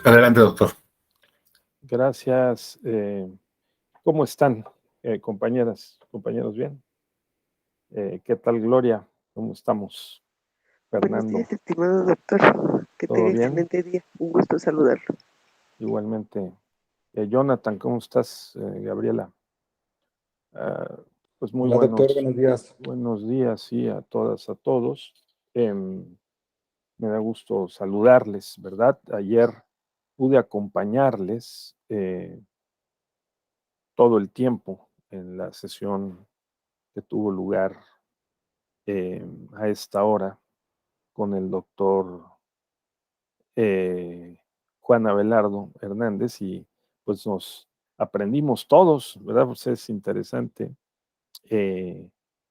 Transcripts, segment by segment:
Adelante, doctor. Gracias. ¿Cómo están, compañeras, compañeros? Bien. ¿Qué tal, Gloria? ¿Cómo estamos? Buenos Fernando, días, estimado doctor. Que ¿todo tenga bien? excelente día. Un gusto saludarlo. Igualmente. Jonathan, ¿cómo estás? Gabriela. Ah, pues muy Hola, doctor, buenos días. buenos días, sí, a todas, a todos. Me da gusto saludarles, ¿verdad? Ayer pude acompañarles todo el tiempo en la sesión que tuvo lugar a esta hora con el doctor Juan Abelardo Hernández y pues nos aprendimos todos, ¿verdad? Pues es interesante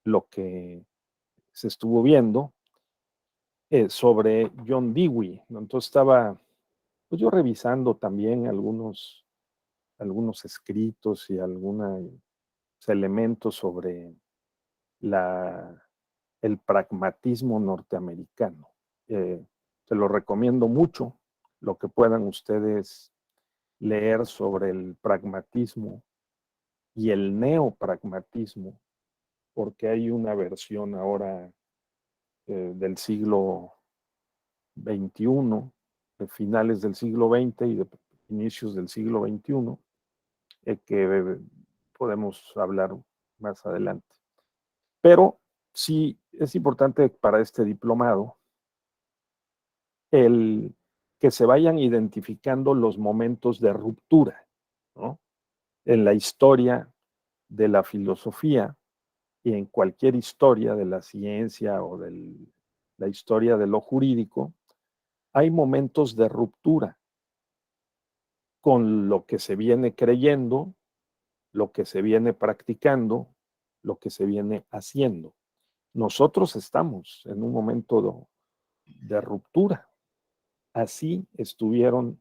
lo que se estuvo viendo sobre John Dewey, ¿no? Entonces estaba pues yo revisando también algunos escritos y algunos elementos sobre el pragmatismo norteamericano. Se lo recomiendo mucho, lo que puedan ustedes leer sobre el pragmatismo y el neopragmatismo, porque hay una versión ahora del siglo XXI, de finales del siglo XX y de inicios del siglo XXI, que podemos hablar más adelante. Pero sí es importante para este diplomado el que se vayan identificando los momentos de ruptura, ¿no? En la historia de la filosofía y en cualquier historia de la ciencia o de la historia de lo jurídico, hay momentos de ruptura con lo que se viene creyendo, lo que se viene practicando, lo que se viene haciendo. Nosotros estamos en un momento de ruptura. Así estuvieron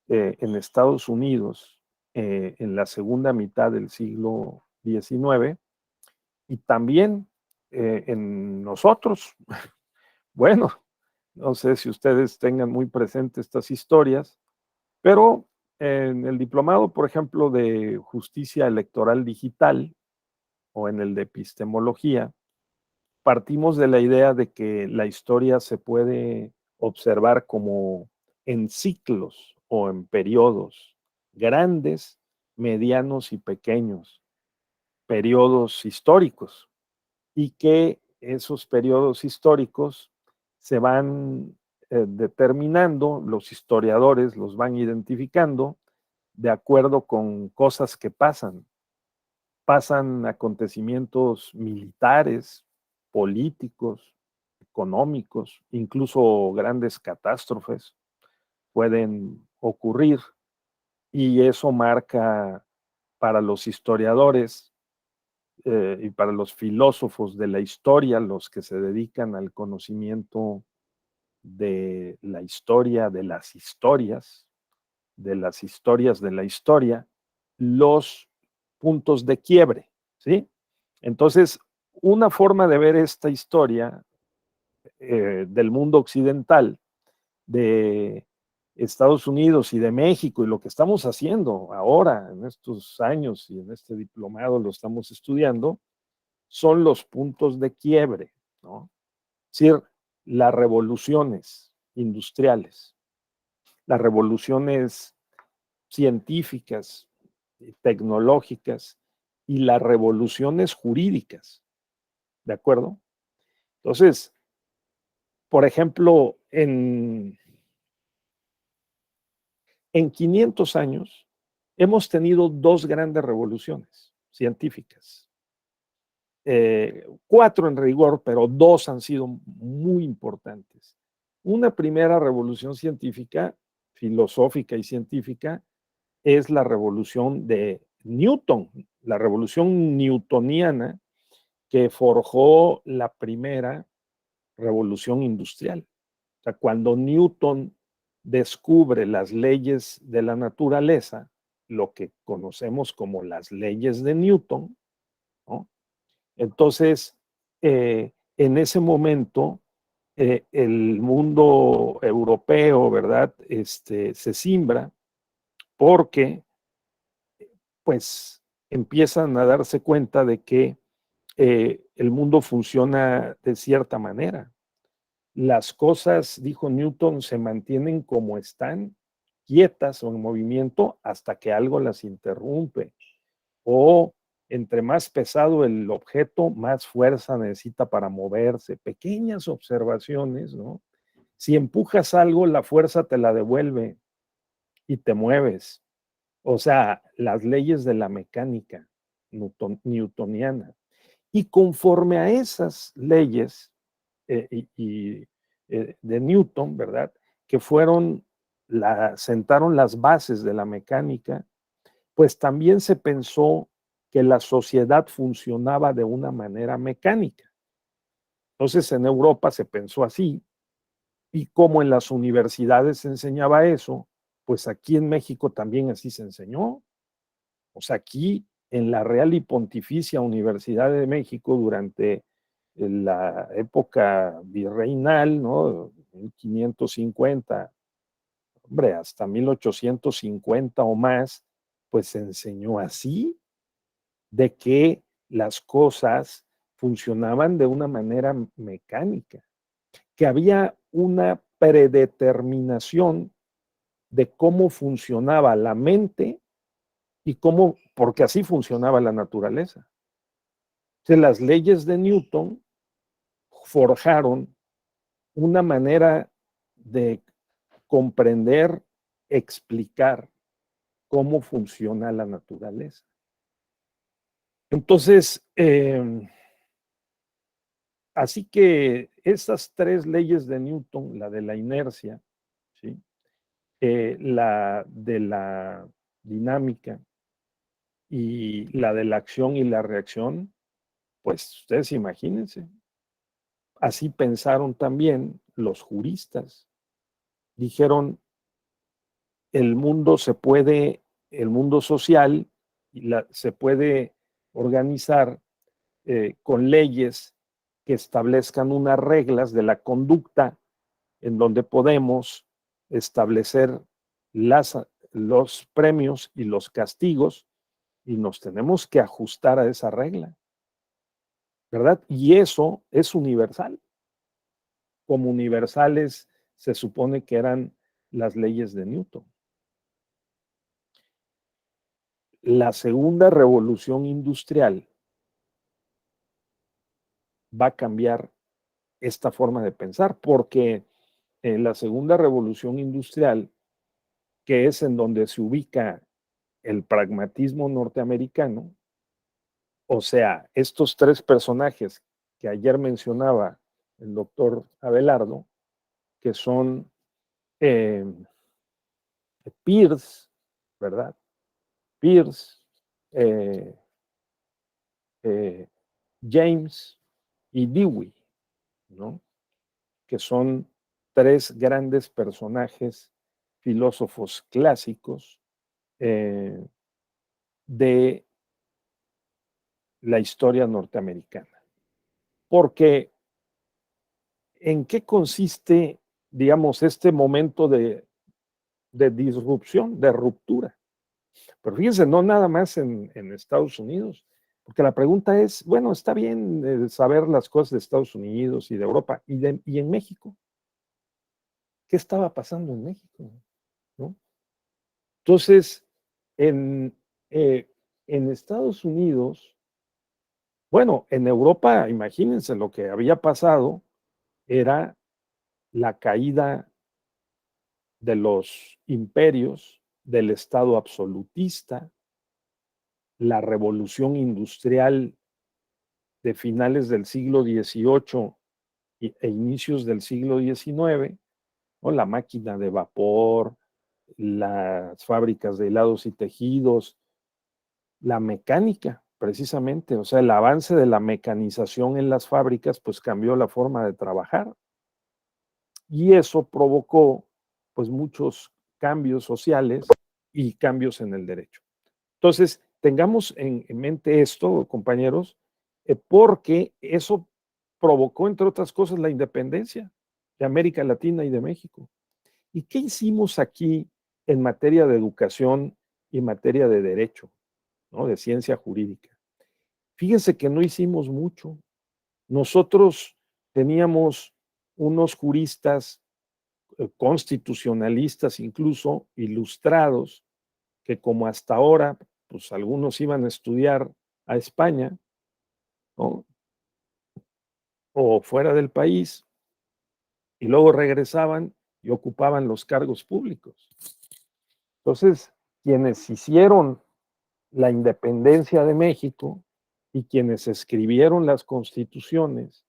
en Estados Unidos en la segunda mitad del siglo XIX y también en nosotros. Bueno, no sé si ustedes tengan muy presentes estas historias, pero en el diplomado, por ejemplo, de justicia electoral digital o en el de epistemología, partimos de la idea de que la historia se puede observar como en ciclos o en periodos grandes, medianos y pequeños, periodos históricos, y que esos periodos históricos se van determinando, los historiadores los van identificando de acuerdo con cosas que pasan acontecimientos militares, políticos, económicos, incluso grandes catástrofes pueden ocurrir y eso marca para los historiadores y para los filósofos de la historia, los que se dedican al conocimiento de la historia, de las historias de la historia, los puntos de quiebre, ¿sí? Entonces, una forma de ver esta historia del mundo occidental, de Estados Unidos y de México, y lo que estamos haciendo ahora en estos años y en este diplomado lo estamos estudiando, son los puntos de quiebre, ¿no? Es decir, las revoluciones industriales, las revoluciones científicas, tecnológicas y las revoluciones jurídicas, ¿de acuerdo? Entonces, por ejemplo, en 500 años hemos tenido dos grandes revoluciones científicas. 4 en rigor, pero 2 han sido muy importantes. Una primera revolución científica, filosófica y científica, es la revolución de Newton, la revolución newtoniana que forjó la primera revolución industrial. O sea, cuando Newton descubre las leyes de la naturaleza, lo que conocemos como las leyes de Newton, ¿no? Entonces, en ese momento el mundo europeo, ¿verdad? Se simbra porque pues empiezan a darse cuenta de que el mundo funciona de cierta manera. Las cosas, dijo Newton, se mantienen como están, quietas o en movimiento, hasta que algo las interrumpe. O entre más pesado el objeto, más fuerza necesita para moverse. Pequeñas observaciones, ¿no? Si empujas algo, la fuerza te la devuelve y te mueves. O sea, las leyes de la mecánica newtoniana. Y conforme a esas leyes de Newton, ¿verdad? Que sentaron las bases de la mecánica, pues también se pensó que la sociedad funcionaba de una manera mecánica. Entonces en Europa se pensó así, y como en las universidades se enseñaba eso, pues aquí en México también así se enseñó. O sea, aquí en la Real y Pontificia Universidad de México, durante la época virreinal, ¿no? 1550, hombre, hasta 1850 o más, pues se enseñó así, de que las cosas funcionaban de una manera mecánica, que había una predeterminación de cómo funcionaba la mente y cómo, porque así funcionaba la naturaleza. Entonces, las leyes de Newton forjaron una manera de comprender, explicar cómo funciona la naturaleza. Entonces, así que esas tres leyes de Newton, la de la inercia, ¿sí? La de la dinámica y la de la acción y la reacción, pues ustedes imagínense. Así pensaron también los juristas. Dijeron, el mundo el mundo social se puede organizar con leyes que establezcan unas reglas de la conducta en donde podemos establecer los premios y los castigos, y nos tenemos que ajustar a esa regla, ¿verdad? Y eso es universal. Como universales se supone que eran las leyes de Newton. La segunda revolución industrial va a cambiar esta forma de pensar, porque en la segunda revolución industrial, que es en donde se ubica el pragmatismo norteamericano, o sea, estos tres personajes que ayer mencionaba el doctor Abelardo, que son Peirce, ¿verdad? Peirce, eh, James y Dewey, ¿no? Que son tres grandes personajes filósofos clásicos de la historia norteamericana. Porque, ¿en qué consiste, digamos, este momento de disrupción, de ruptura? Pero fíjense, no nada más en Estados Unidos, porque la pregunta es, bueno, está bien saber las cosas de Estados Unidos y de Europa, y en México, ¿qué estaba pasando en México? ¿No? Entonces, en, en Estados Unidos, bueno, en Europa, imagínense lo que había pasado, era la caída de los imperios, del Estado absolutista, la revolución industrial de finales del siglo XVIII e inicios del siglo XIX, ¿no? La máquina de vapor, las fábricas de helados y tejidos, la mecánica, precisamente, o sea, el avance de la mecanización en las fábricas, pues cambió la forma de trabajar. Y eso provocó, pues, muchos cambios sociales y cambios en el derecho. Entonces, tengamos en mente esto, compañeros, porque eso provocó, entre otras cosas, la independencia. de América Latina y de México. ¿Y qué hicimos aquí en materia de educación y en materia de derecho, ¿no? De ciencia jurídica? Fíjense que no hicimos mucho. Nosotros teníamos unos juristas constitucionalistas, incluso ilustrados, que como hasta ahora, pues algunos iban a estudiar a España, ¿no? O fuera del país, y luego regresaban y ocupaban los cargos públicos. Entonces, quienes hicieron la independencia de México y quienes escribieron las constituciones,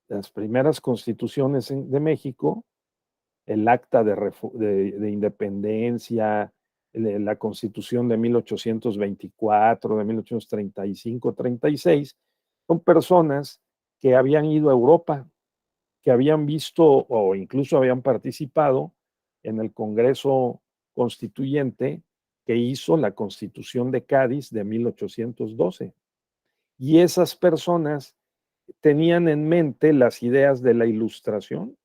las primeras constituciones de México, el acta de independencia, la constitución de 1824, de 1835, 36, son personas que habían ido a Europa, que habían visto o incluso habían participado en el Congreso Constituyente que hizo la Constitución de Cádiz de 1812. Y esas personas tenían en mente las ideas de la Ilustración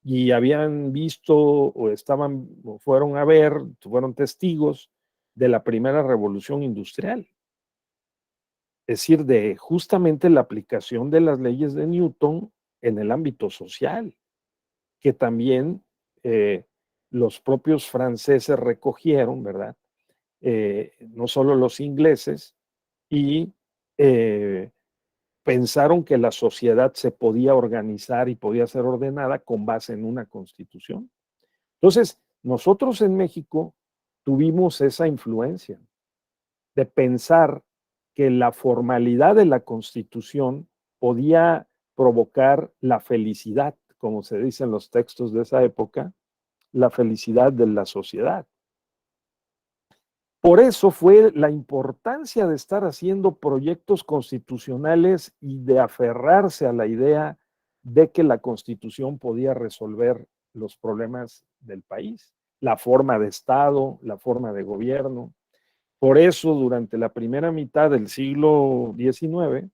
y habían visto o estaban, o fueron a ver, fueron testigos de la primera revolución industrial. Es decir, de justamente la aplicación de las leyes de Newton en el ámbito social, que también los propios franceses recogieron, ¿verdad? No solo los ingleses, y pensaron que la sociedad se podía organizar y podía ser ordenada con base en una constitución. Entonces, nosotros en México tuvimos esa influencia de pensar que la formalidad de la constitución podía provocar la felicidad, como se dice en los textos de esa época, la felicidad de la sociedad. Por eso fue la importancia de estar haciendo proyectos constitucionales y de aferrarse a la idea de que la Constitución podía resolver los problemas del país, la forma de Estado, la forma de gobierno. Por eso, durante la primera mitad del siglo XIX,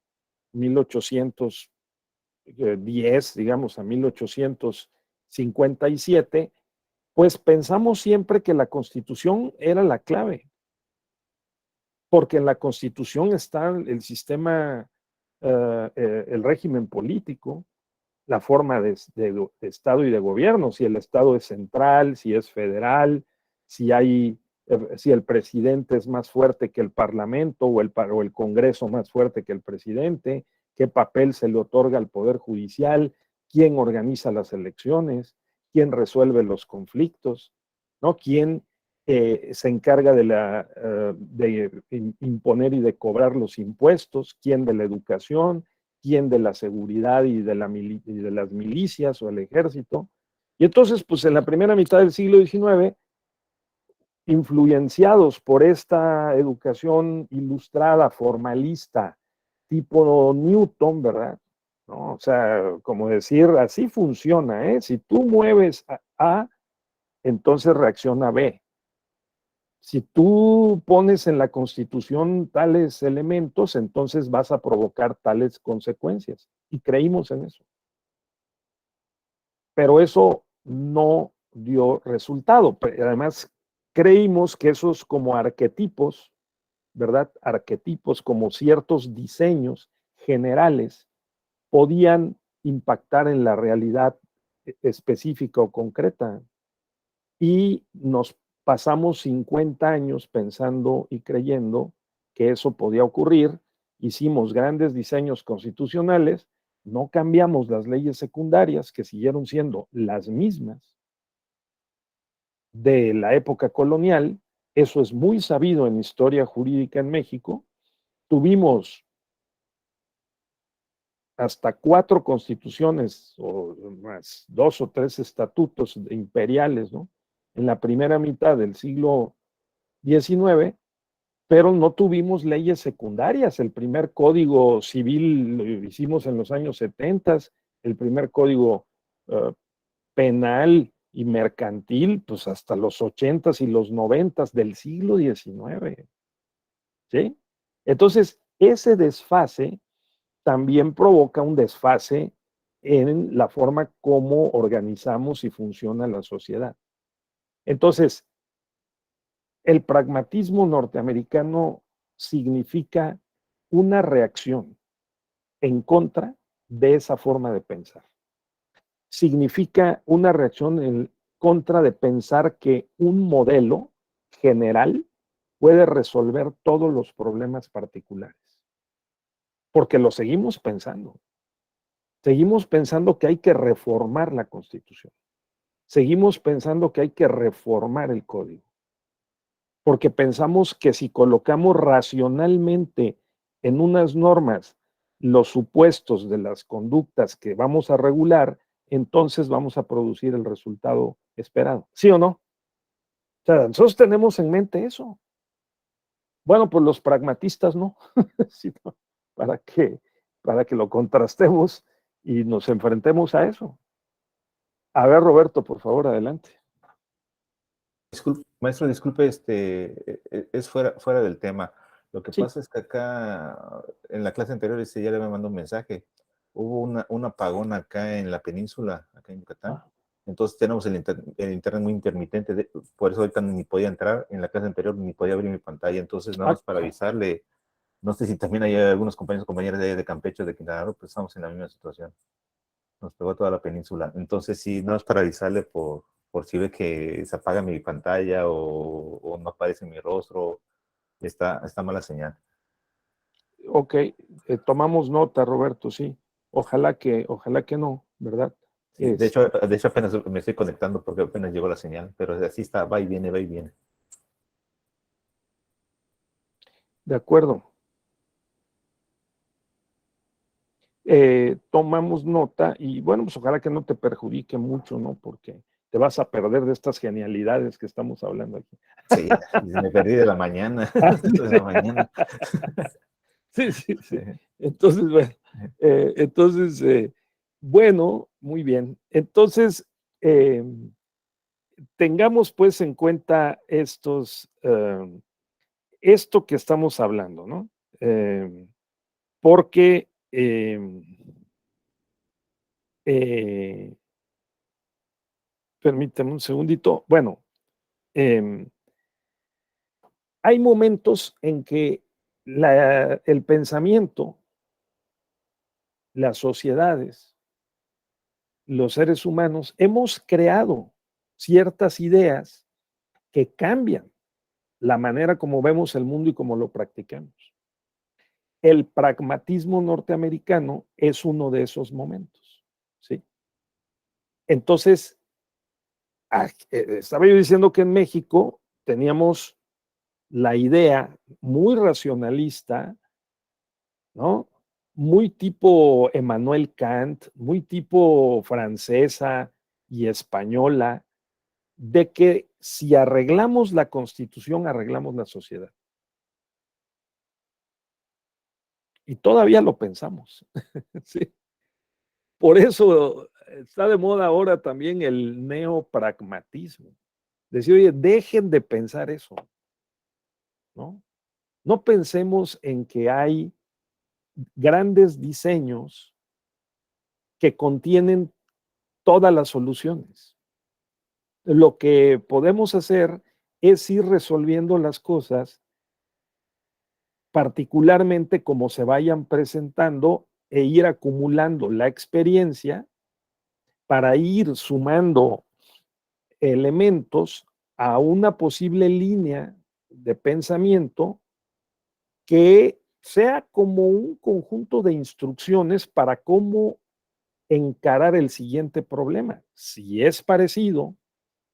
1810, digamos, a 1857, pues pensamos siempre que la Constitución era la clave, porque en la Constitución está el sistema, el régimen político, la forma de Estado y de gobierno, si el Estado es central, si es federal, si el presidente es más fuerte que el Parlamento o el Congreso más fuerte que el presidente, qué papel se le otorga al Poder Judicial, quién organiza las elecciones, quién resuelve los conflictos, ¿no? Quién se encarga de imponer y de cobrar los impuestos, quién de la educación, quién de la seguridad y de las milicias o el ejército. Y entonces, pues en la primera mitad del siglo XIX, influenciados por esta educación ilustrada, formalista, tipo Newton, ¿verdad? ¿No? O sea, como decir, así funciona, ¿eh? Si tú mueves A, entonces reacciona B. Si tú pones en la Constitución tales elementos, entonces vas a provocar tales consecuencias. Y creímos en eso. Pero eso no dio resultado. Además, creímos que esos como arquetipos, ¿verdad? Arquetipos como ciertos diseños generales podían impactar en la realidad específica o concreta. Y nos pasamos 50 años pensando y creyendo que eso podía ocurrir. Hicimos grandes diseños constitucionales, no cambiamos las leyes secundarias que siguieron siendo las mismas de la época colonial. Eso es muy sabido en historia jurídica en México. Tuvimos hasta 4 constituciones o más, 2 o 3 estatutos imperiales, ¿no? En la primera mitad del siglo XIX, pero no tuvimos leyes secundarias. El primer código civil lo hicimos en los años 70, el primer código penal y mercantil, pues hasta los 80s y los 90s del siglo XIX. ¿Sí? Entonces, ese desfase también provoca un desfase en la forma como organizamos y funciona la sociedad. Entonces, el pragmatismo norteamericano significa una reacción en contra de esa forma de pensar. Significa una reacción en contra de pensar que un modelo general puede resolver todos los problemas particulares. Porque lo seguimos pensando. Seguimos pensando que hay que reformar la Constitución. Seguimos pensando que hay que reformar el código. Porque pensamos que si colocamos racionalmente en unas normas los supuestos de las conductas que vamos a regular, entonces vamos a producir el resultado esperado. ¿Sí o no? O sea, nosotros tenemos en mente eso. Bueno, pues los pragmatistas no, sino para que lo contrastemos y nos enfrentemos a eso. A ver, Roberto, por favor, adelante. Maestro, disculpe, es fuera del tema. Lo que Sí. pasa es que acá, en la clase anterior, ya le había mandado un mensaje. Hubo un apagón acá en la península, acá en Yucatán. Ah. Entonces tenemos el internet muy intermitente. Por eso ahorita ni podía entrar. En la clase anterior ni podía abrir mi pantalla. Entonces, nada más para avisarle. No sé si también hay algunos compañeros o compañeras de Campeche, de Quintana Roo, pues estamos en la misma situación. Nos pegó toda la península. Entonces, sí, no es para avisarle por si ve que se apaga mi pantalla o no aparece mi rostro, está mala señal. Ok, tomamos nota, Roberto, sí. Ojalá que no, ¿verdad? Sí, de hecho apenas me estoy conectando porque apenas llegó la señal, pero así está, va y viene, va y viene. De acuerdo. Tomamos nota y bueno, pues ojalá que no te perjudique mucho, ¿no? Porque te vas a perder de estas genialidades que estamos hablando aquí. Sí, me perdí de la mañana, de la mañana. Sí, sí, sí. Entonces, bueno, muy bien. Entonces, tengamos pues en cuenta esto que estamos hablando, ¿no? Porque permítame un segundito. Bueno, hay momentos en que el pensamiento, las sociedades, los seres humanos, hemos creado ciertas ideas que cambian la manera como vemos el mundo y cómo lo practicamos. El pragmatismo norteamericano es uno de esos momentos, ¿sí? Entonces, estaba yo diciendo que en México teníamos la idea muy racionalista, ¿no? Muy tipo Emmanuel Kant, muy tipo francesa y española, de que si arreglamos la Constitución, arreglamos la sociedad. Y todavía lo pensamos. ¿Sí? Por eso está de moda ahora también el neopragmatismo. Decir, oye, dejen de pensar eso, ¿no? No pensemos en que hay grandes diseños que contienen todas las soluciones. Lo que podemos hacer es ir resolviendo las cosas particularmente como se vayan presentando e ir acumulando la experiencia para ir sumando elementos a una posible línea de pensamiento que sea como un conjunto de instrucciones para cómo encarar el siguiente problema. Si es parecido,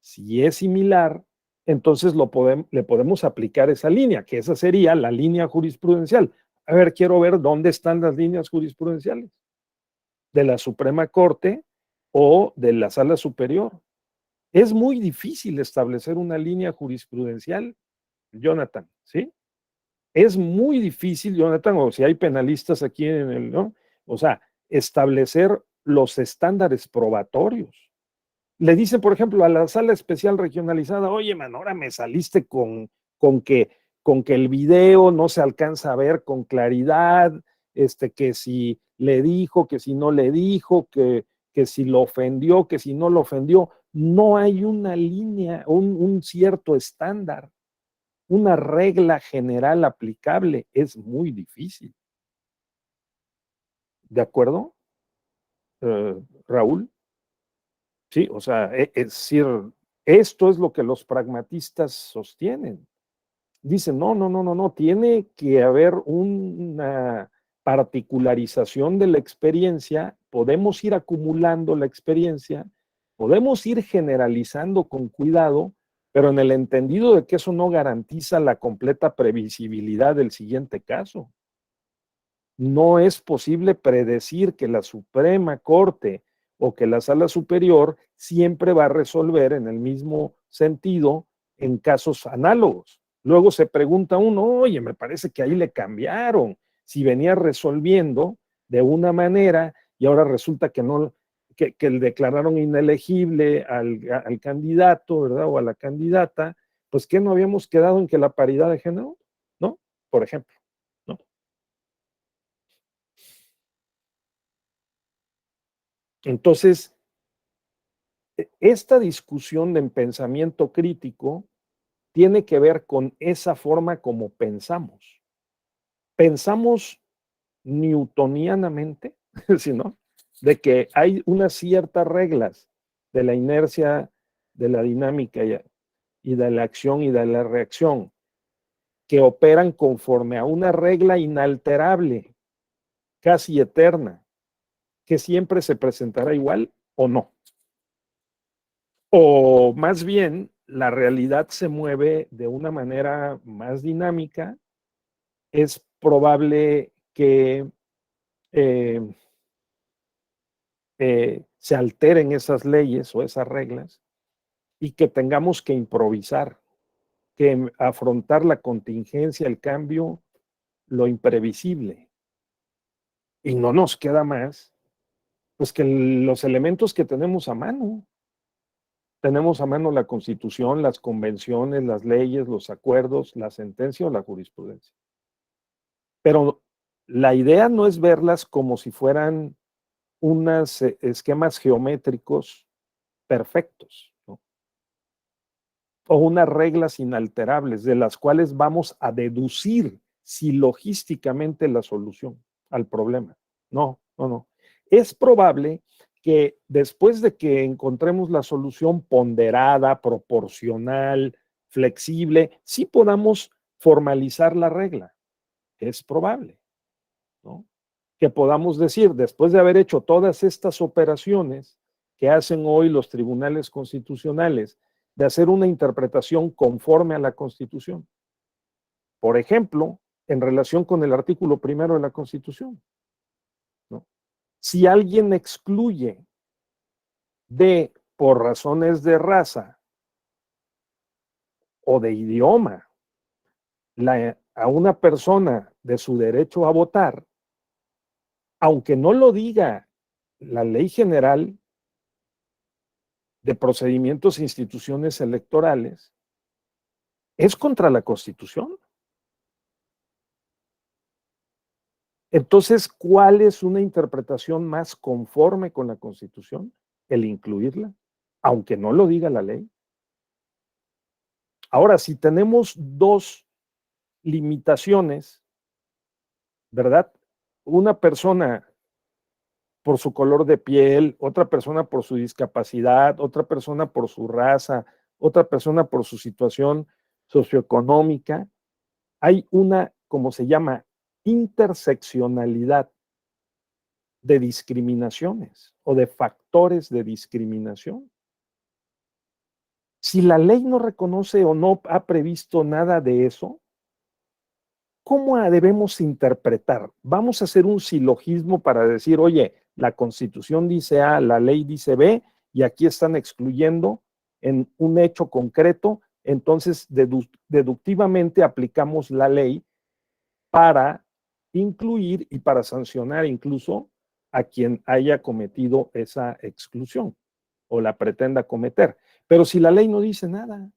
si es similar, entonces le podemos aplicar esa línea, que esa sería la línea jurisprudencial. A ver, quiero ver dónde están las líneas jurisprudenciales de la Suprema Corte o de la Sala Superior. Es muy difícil establecer una línea jurisprudencial, Jonathan, ¿sí? Es muy difícil, Jonathan, o si hay penalistas aquí en el, ¿no? O sea, establecer los estándares probatorios. Le dicen, por ejemplo, a la sala especial regionalizada, oye, man, ahora me saliste con que el video no se alcanza a ver con claridad, que si le dijo, que si no le dijo, que si lo ofendió, que si no lo ofendió. No hay una línea, un cierto estándar, una regla general aplicable. Es muy difícil. ¿De acuerdo, Raúl? Sí, o sea, es decir, esto es lo que los pragmatistas sostienen. Dicen, no, tiene que haber una particularización de la experiencia, podemos ir acumulando la experiencia, podemos ir generalizando con cuidado, pero en el entendido de que eso no garantiza la completa previsibilidad del siguiente caso. No es posible predecir que la Suprema Corte o que la Sala Superior siempre va a resolver en el mismo sentido en casos análogos. Luego se pregunta uno, oye, me parece que ahí le cambiaron, si venía resolviendo de una manera y ahora resulta que no, que le declararon inelegible al candidato, ¿verdad? O a la candidata, pues ¿qué no habíamos quedado en que la paridad de género? ¿No? Por ejemplo, ¿no? Entonces, esta discusión de pensamiento crítico tiene que ver con esa forma como pensamos. Pensamos newtonianamente, ¿no? De que hay unas ciertas reglas de la inercia, de la dinámica y de la acción y de la reacción que operan conforme a una regla inalterable, casi eterna, que siempre se presentará igual o no. O más bien, la realidad se mueve de una manera más dinámica. Es probable que se alteren esas leyes o esas reglas y que tengamos que improvisar, que afrontar la contingencia, el cambio, lo imprevisible. Y no nos queda más, pues que los elementos que tenemos a mano. Tenemos a mano la Constitución, las convenciones, las leyes, los acuerdos, la sentencia o la jurisprudencia. Pero la idea no es verlas como si fueran unos esquemas geométricos perfectos, ¿no? O unas reglas inalterables de las cuales vamos a deducir silogísticamente la solución al problema. No. Es probable que después de que encontremos la solución ponderada, proporcional, flexible, sí podamos formalizar la regla. Es probable, ¿no? Que podamos decir, después de haber hecho todas estas operaciones que hacen hoy los tribunales constitucionales, de hacer una interpretación conforme a la Constitución. Por ejemplo, en relación con el artículo 1 de la Constitución, ¿no? Si alguien excluye por razones de raza o de idioma a una persona de su derecho a votar, aunque no lo diga la ley general de procedimientos e instituciones electorales, es contra la Constitución. Entonces, ¿cuál es una interpretación más conforme con la Constitución? El incluirla, aunque no lo diga la ley. Ahora, si tenemos dos limitaciones, ¿verdad? Una persona por su color de piel, otra persona por su discapacidad, otra persona por su raza, otra persona por su situación socioeconómica, hay una, como se llama, interseccionalidad de discriminaciones o de factores de discriminación. Si la ley no reconoce o no ha previsto nada de eso, ¿cómo debemos interpretar? Vamos a hacer un silogismo para decir, oye, la Constitución dice A, la ley dice B, y aquí están excluyendo en un hecho concreto, entonces deductivamente aplicamos la ley para incluir y para sancionar incluso a quien haya cometido esa exclusión o la pretenda cometer. Pero si la ley no dice nada,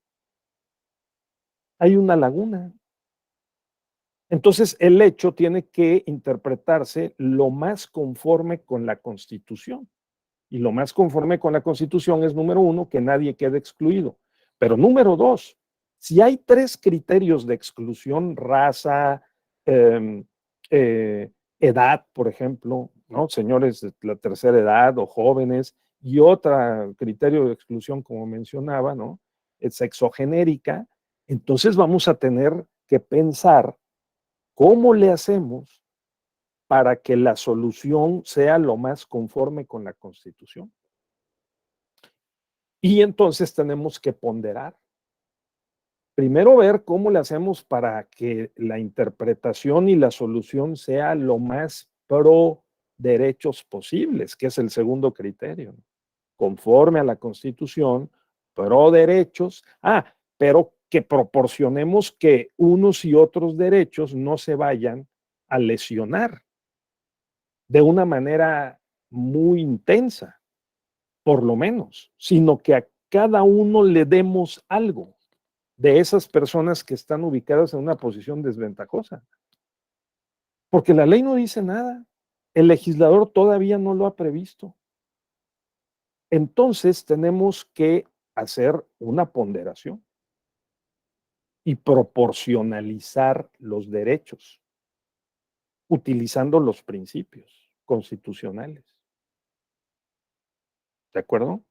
hay una laguna. Entonces, el hecho tiene que interpretarse lo más conforme con la Constitución. Y lo más conforme con la Constitución es, número uno, que nadie quede excluido. Pero número dos, si hay 3 criterios de exclusión, raza, eh, edad, por ejemplo, ¿no? Señores de la tercera edad o jóvenes, y otro criterio de exclusión, como mencionaba, ¿no? Es sexogenérica, entonces vamos a tener que pensar cómo le hacemos para que la solución sea lo más conforme con la Constitución. Y entonces tenemos que ponderar. Primero ver cómo le hacemos para que la interpretación y la solución sea lo más pro derechos posibles, que es el segundo criterio. Conforme a la Constitución, pro derechos. Pero que proporcionemos que unos y otros derechos no se vayan a lesionar de una manera muy intensa, por lo menos, sino que a cada uno le demos algo de esas personas que están ubicadas en una posición desventajosa. Porque la ley no dice nada. El legislador todavía no lo ha previsto. Entonces tenemos que hacer una ponderación y proporcionalizar los derechos, utilizando los principios constitucionales. ¿De acuerdo?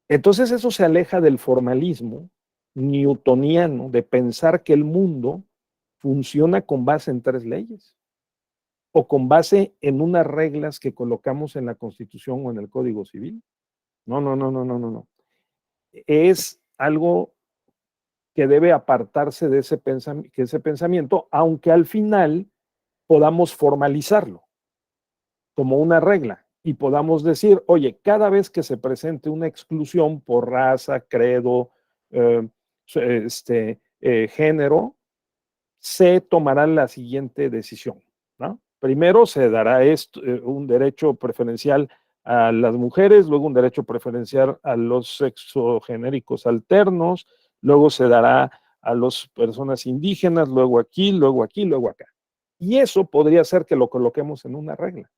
Entonces eso se aleja del formalismo newtoniano de pensar que el mundo funciona con base en 3 leyes o con base en unas reglas que colocamos en la Constitución o en el Código Civil. No, no, no, no, no, no, no. Es algo que debe apartarse de ese pensamiento, aunque al final podamos formalizarlo como una regla y podamos decir, oye, cada vez que se presente una exclusión por raza, credo, género, se tomará la siguiente decisión, ¿no? Primero se dará un derecho preferencial a las mujeres, luego un derecho preferencial a los sexogenéricos alternos, luego se dará a las personas indígenas, luego aquí, luego aquí, luego acá. Y eso podría ser que lo coloquemos en una regla.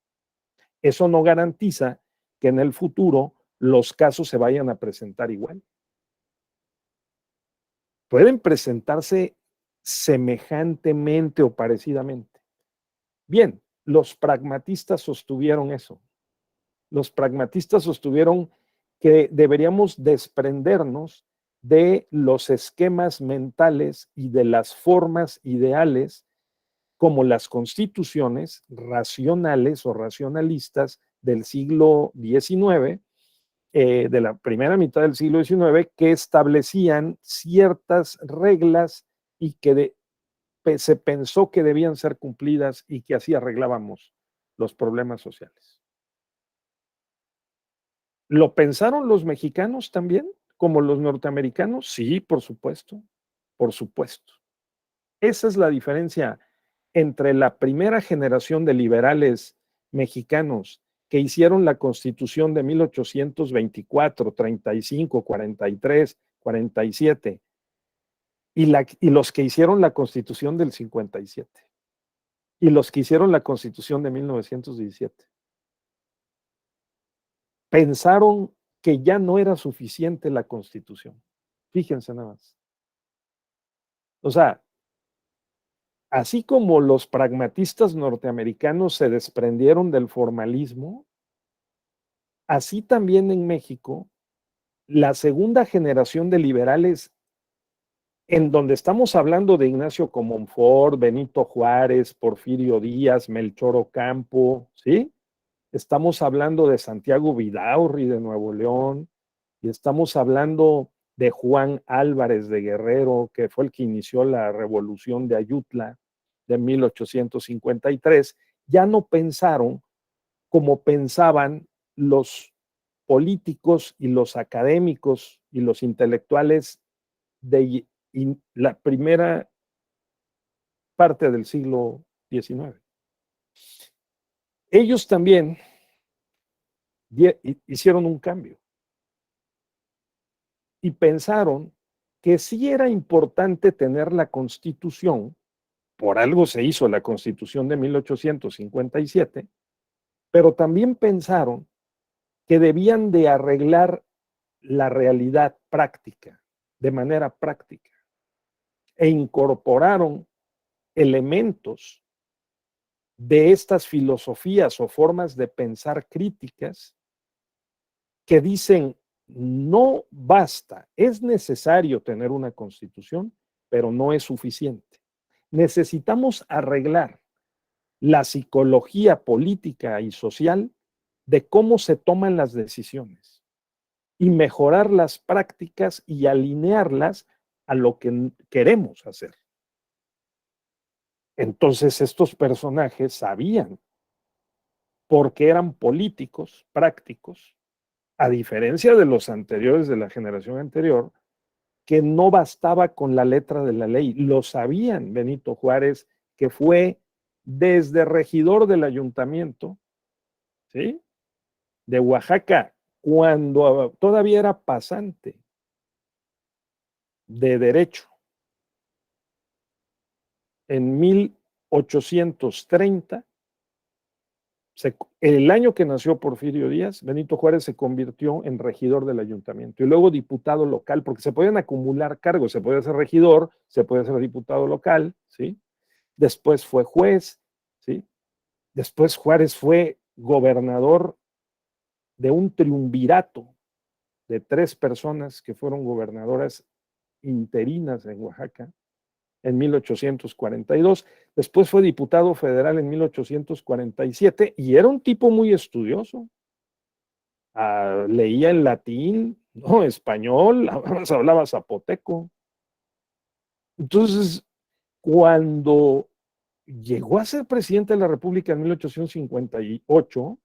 Eso no garantiza que en el futuro los casos se vayan a presentar igual. Pueden presentarse semejantemente o parecidamente. Bien, los pragmatistas sostuvieron eso. Los pragmatistas sostuvieron que deberíamos desprendernos de los esquemas mentales y de las formas ideales como las constituciones racionales o racionalistas del siglo XIX, de la primera mitad del siglo XIX, que establecían ciertas reglas y que se pensó que debían ser cumplidas y que así arreglábamos los problemas sociales. ¿Lo pensaron los mexicanos también, como los norteamericanos? Sí, por supuesto, por supuesto. Esa es la diferencia entre la primera generación de liberales mexicanos que hicieron la Constitución de 1824, 35, 43, 47 y los que hicieron la Constitución del 57 y los que hicieron la Constitución de 1917. Pensaron que ya no era suficiente la Constitución. Fíjense nada más. O sea, así como los pragmatistas norteamericanos se desprendieron del formalismo, así también en México, la segunda generación de liberales, en donde estamos hablando de Ignacio Comonfort, Benito Juárez, Porfirio Díaz, Melchor Ocampo, ¿sí? Estamos hablando de Santiago Vidaurri de Nuevo León, y estamos hablando de Juan Álvarez de Guerrero, que fue el que inició la revolución de Ayutla de 1853, ya no pensaron como pensaban los políticos y los académicos y los intelectuales de la primera parte del siglo XIX. Ellos también hicieron un cambio y pensaron que sí era importante tener la Constitución por algo se hizo la Constitución de 1857, pero también pensaron que debían de arreglar la realidad práctica, de manera práctica, e incorporaron elementos de estas filosofías o formas de pensar críticas que dicen, no basta, es necesario tener una constitución, pero no es suficiente. Necesitamos arreglar la psicología política y social de cómo se toman las decisiones y mejorar las prácticas y alinearlas a lo que queremos hacer. Entonces estos personajes sabían, porque eran políticos prácticos, a diferencia de los anteriores, de la generación anterior, que no bastaba con la letra de la ley. Lo sabían Benito Juárez, que fue desde regidor del ayuntamiento, ¿sí?, de Oaxaca, cuando todavía era pasante de derecho. En 1830, el año que nació Porfirio Díaz, Benito Juárez se convirtió en regidor del ayuntamiento y luego diputado local, porque se podían acumular cargos, se podía ser regidor, se podía ser diputado local, ¿sí? Después fue juez, ¿sí? Después Juárez fue gobernador de un triunvirato de 3 personas que fueron gobernadoras interinas en Oaxaca en 1842. Después fue diputado federal en 1847 y era un tipo muy estudioso. Leía en latín, no, español, hablaba zapoteco. Entonces, cuando llegó a ser presidente de la República en 1858,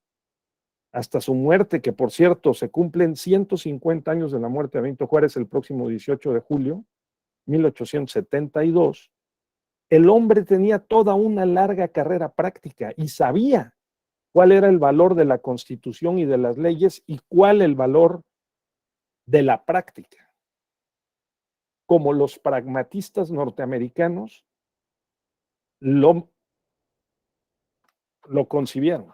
hasta su muerte, que por cierto se cumplen 150 años de la muerte de Benito Juárez el próximo 18 de julio, 1872, el hombre tenía toda una larga carrera práctica y sabía cuál era el valor de la Constitución y de las leyes y cuál el valor de la práctica. Como los pragmatistas norteamericanos lo concibieron.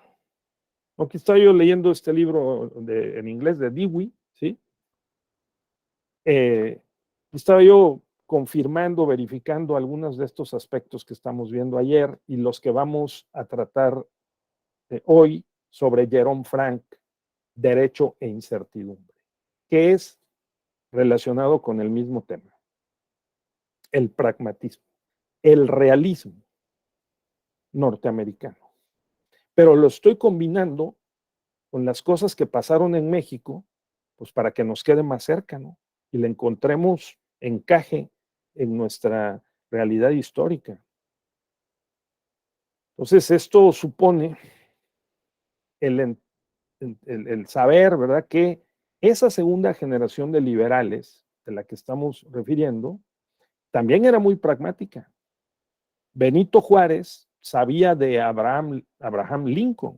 Aquí estoy yo leyendo este libro en inglés de Dewey, ¿sí? Estaba yo confirmando, verificando algunos de estos aspectos que estamos viendo ayer y los que vamos a tratar hoy sobre Jerome Frank, Derecho e Incertidumbre, que es relacionado con el mismo tema, el pragmatismo, el realismo norteamericano. Pero lo estoy combinando con las cosas que pasaron en México, pues para que nos quede más cerca, ¿no? Y le encontremos encaje en nuestra realidad histórica. Entonces, esto supone el saber, ¿verdad?, que esa segunda generación de liberales de la que estamos refiriendo también era muy pragmática. Benito Juárez sabía de Abraham Lincoln,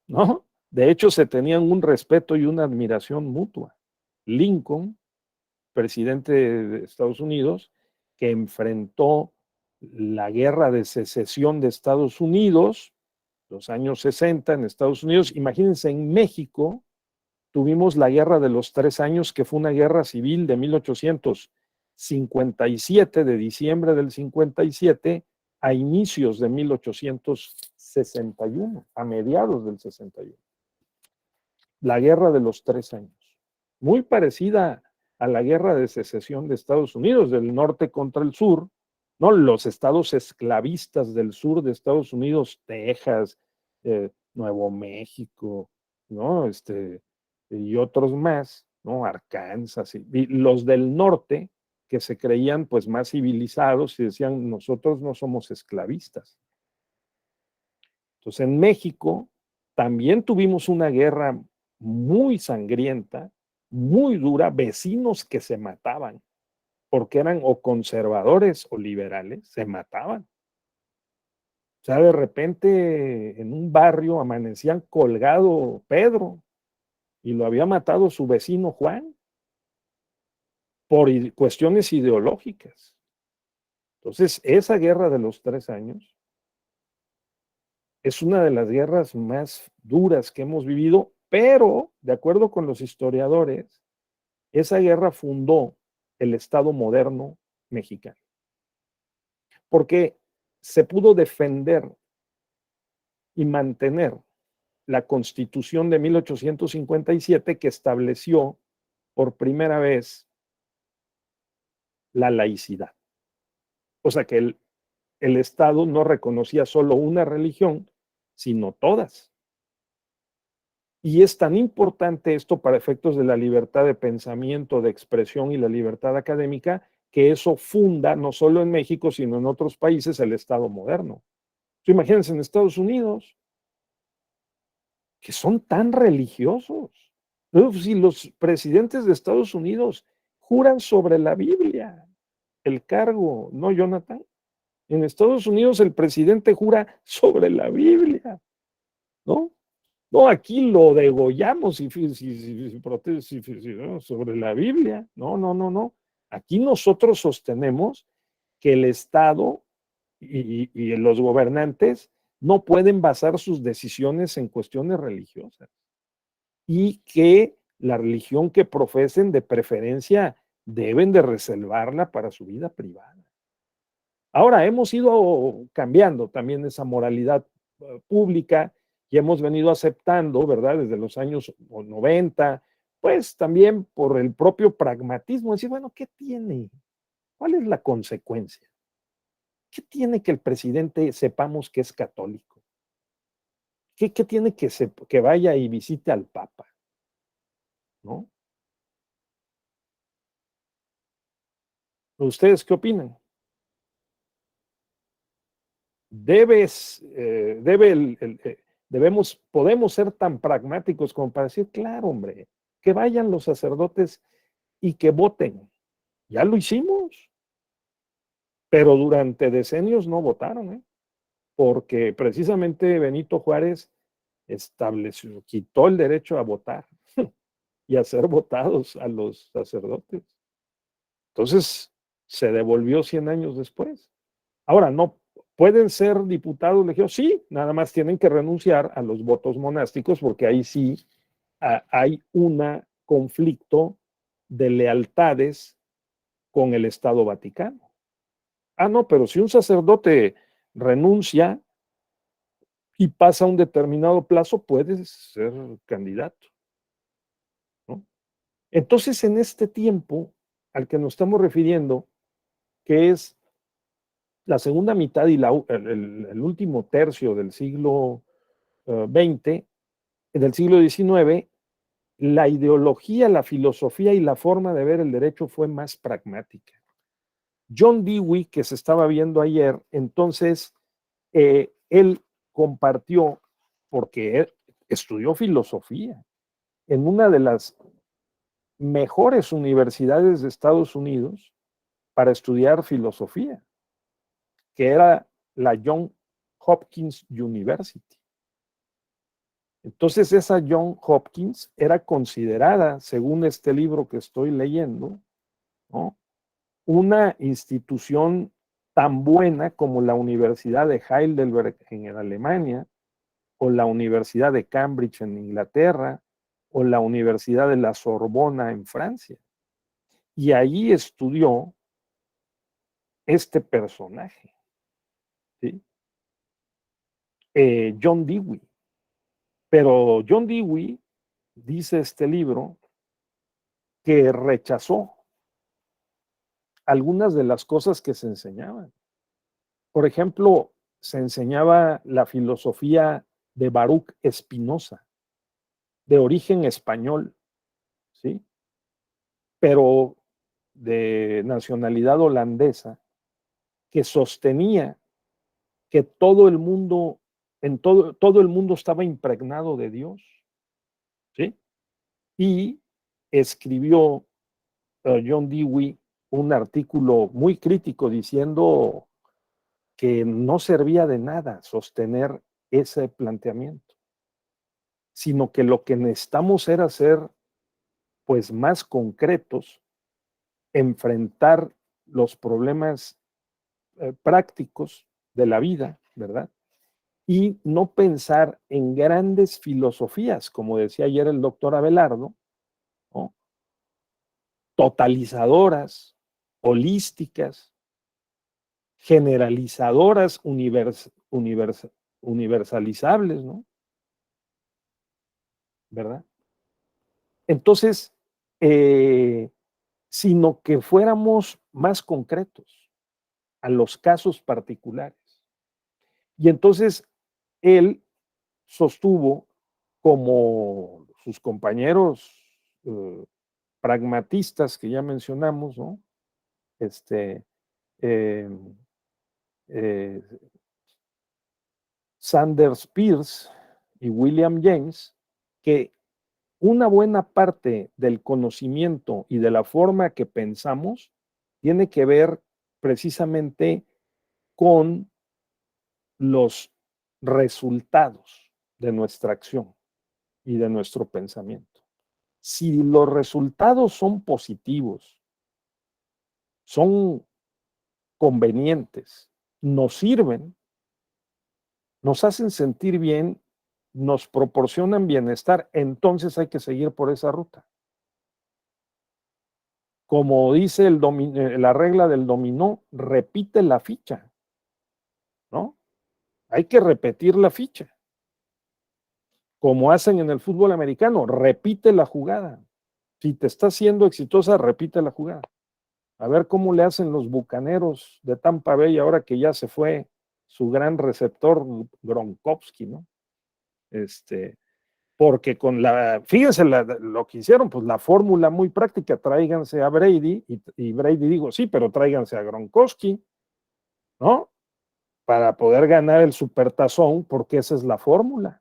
¿no? De hecho, se tenían un respeto y una admiración mutua. Lincoln, presidente de Estados Unidos, que enfrentó la guerra de secesión de Estados Unidos, los años 60 en Estados Unidos. Imagínense, en México tuvimos la guerra de los 3 años, que fue una guerra civil de 1857, de diciembre del 57 a inicios de 1861, a mediados del 61. La guerra de los 3 años, muy parecida a la guerra de secesión de Estados Unidos, del norte contra el sur, ¿no? Los estados esclavistas del sur de Estados Unidos, Texas, Nuevo México, ¿no? Y otros más, ¿no? Arkansas, y los del norte, que se creían pues más civilizados y decían, nosotros no somos esclavistas. Entonces, en México también tuvimos una guerra muy sangrienta, muy dura, vecinos que se mataban, porque eran o conservadores o liberales, se mataban. O sea, de repente en un barrio amanecían colgado Pedro y lo había matado su vecino Juan por cuestiones ideológicas. Entonces, esa guerra de los 3 años es una de las guerras más duras que hemos vivido, pero, de acuerdo con los historiadores, esa guerra fundó el Estado moderno mexicano, porque se pudo defender y mantener la Constitución de 1857 que estableció por primera vez la laicidad. O sea que el Estado no reconocía solo una religión, sino todas. Y es tan importante esto para efectos de la libertad de pensamiento, de expresión y la libertad académica, que eso funda no solo en México, sino en otros países el Estado moderno. Imagínense en Estados Unidos, que son tan religiosos. Si los presidentes de Estados Unidos juran sobre la Biblia el cargo, ¿no, Jonathan? En Estados Unidos el presidente jura sobre la Biblia, ¿no? No, aquí lo degollamos ¿no? Sobre la Biblia. No, no, no, no. Aquí nosotros sostenemos que el Estado y los gobernantes no pueden basar sus decisiones en cuestiones religiosas y que la religión que profesen de preferencia deben de reservarla para su vida privada. Ahora, hemos ido cambiando también esa moralidad pública y hemos venido aceptando, ¿verdad? Desde los años 90, pues también por el propio pragmatismo, decir, bueno, ¿qué tiene? ¿Cuál es la consecuencia? ¿Qué tiene que el presidente sepamos que es católico? ¿Qué tiene que vaya y visite al Papa? ¿No? ¿Ustedes qué opinan? Podemos ser tan pragmáticos como para decir, claro, hombre, que vayan los sacerdotes y que voten. Ya lo hicimos, pero durante decenios no votaron, porque precisamente Benito Juárez quitó el derecho a votar y a ser votados a los sacerdotes. Entonces, se devolvió 100 años después. Ahora, no pueden ser diputados elegidos, sí, nada más tienen que renunciar a los votos monásticos, porque ahí sí hay un conflicto de lealtades con el Estado Vaticano. Ah, no, pero si un sacerdote renuncia y pasa un determinado plazo, puede ser candidato, ¿no? Entonces, en este tiempo al que nos estamos refiriendo, que es la segunda mitad y el último tercio del siglo XX, del siglo XIX, la ideología, la filosofía y la forma de ver el derecho fue más pragmática. John Dewey, que se estaba viendo ayer, entonces, él compartió, porque él estudió filosofía en una de las mejores universidades de Estados Unidos para estudiar filosofía, que era la Johns Hopkins University. Entonces esa Johns Hopkins era considerada, según este libro que estoy leyendo, ¿no?, una institución tan buena como la Universidad de Heidelberg en Alemania, o la Universidad de Cambridge en Inglaterra, o la Universidad de la Sorbona en Francia. Y ahí estudió este personaje, ¿sí? John Dewey. Pero John Dewey, dice este libro, que rechazó algunas de las cosas que se enseñaban. Por ejemplo, se enseñaba la filosofía de Baruch Spinoza, de origen español, ¿sí?, pero de nacionalidad holandesa, que sostenía que todo el mundo, todo el mundo estaba impregnado de Dios, ¿sí? Y escribió John Dewey un artículo muy crítico diciendo que no servía de nada sostener ese planteamiento, sino que lo que necesitamos era ser, pues, más concretos, enfrentar los problemas prácticos de la vida, ¿verdad? Y no pensar en grandes filosofías, como decía ayer el doctor Abelardo, ¿no? Totalizadoras, holísticas, generalizadoras, universalizables, ¿no? ¿Verdad? Entonces, sino que fuéramos más concretos a los casos particulares. Y entonces él sostuvo, como sus compañeros pragmatistas que ya mencionamos, ¿no? Eh, eh, Sanders Peirce y William James, que una buena parte del conocimiento y de la forma que pensamos tiene que ver precisamente con los resultados de nuestra acción y de nuestro pensamiento. Si los resultados son positivos, son convenientes, nos sirven, nos hacen sentir bien, nos proporcionan bienestar, entonces hay que seguir por esa ruta. Como dice la regla del dominó, repite la ficha, ¿no? Hay que repetir la ficha. Como hacen en el fútbol americano, repite la jugada. Si te está siendo exitosa, repite la jugada. A ver cómo le hacen los Bucaneros de Tampa Bay ahora que ya se fue su gran receptor Gronkowski, ¿no? Porque fíjense lo que hicieron, pues la fórmula muy práctica, tráiganse a Brady, y Brady digo, sí, pero tráiganse a Gronkowski, ¿no? Para poder ganar el supertazón, porque esa es la fórmula.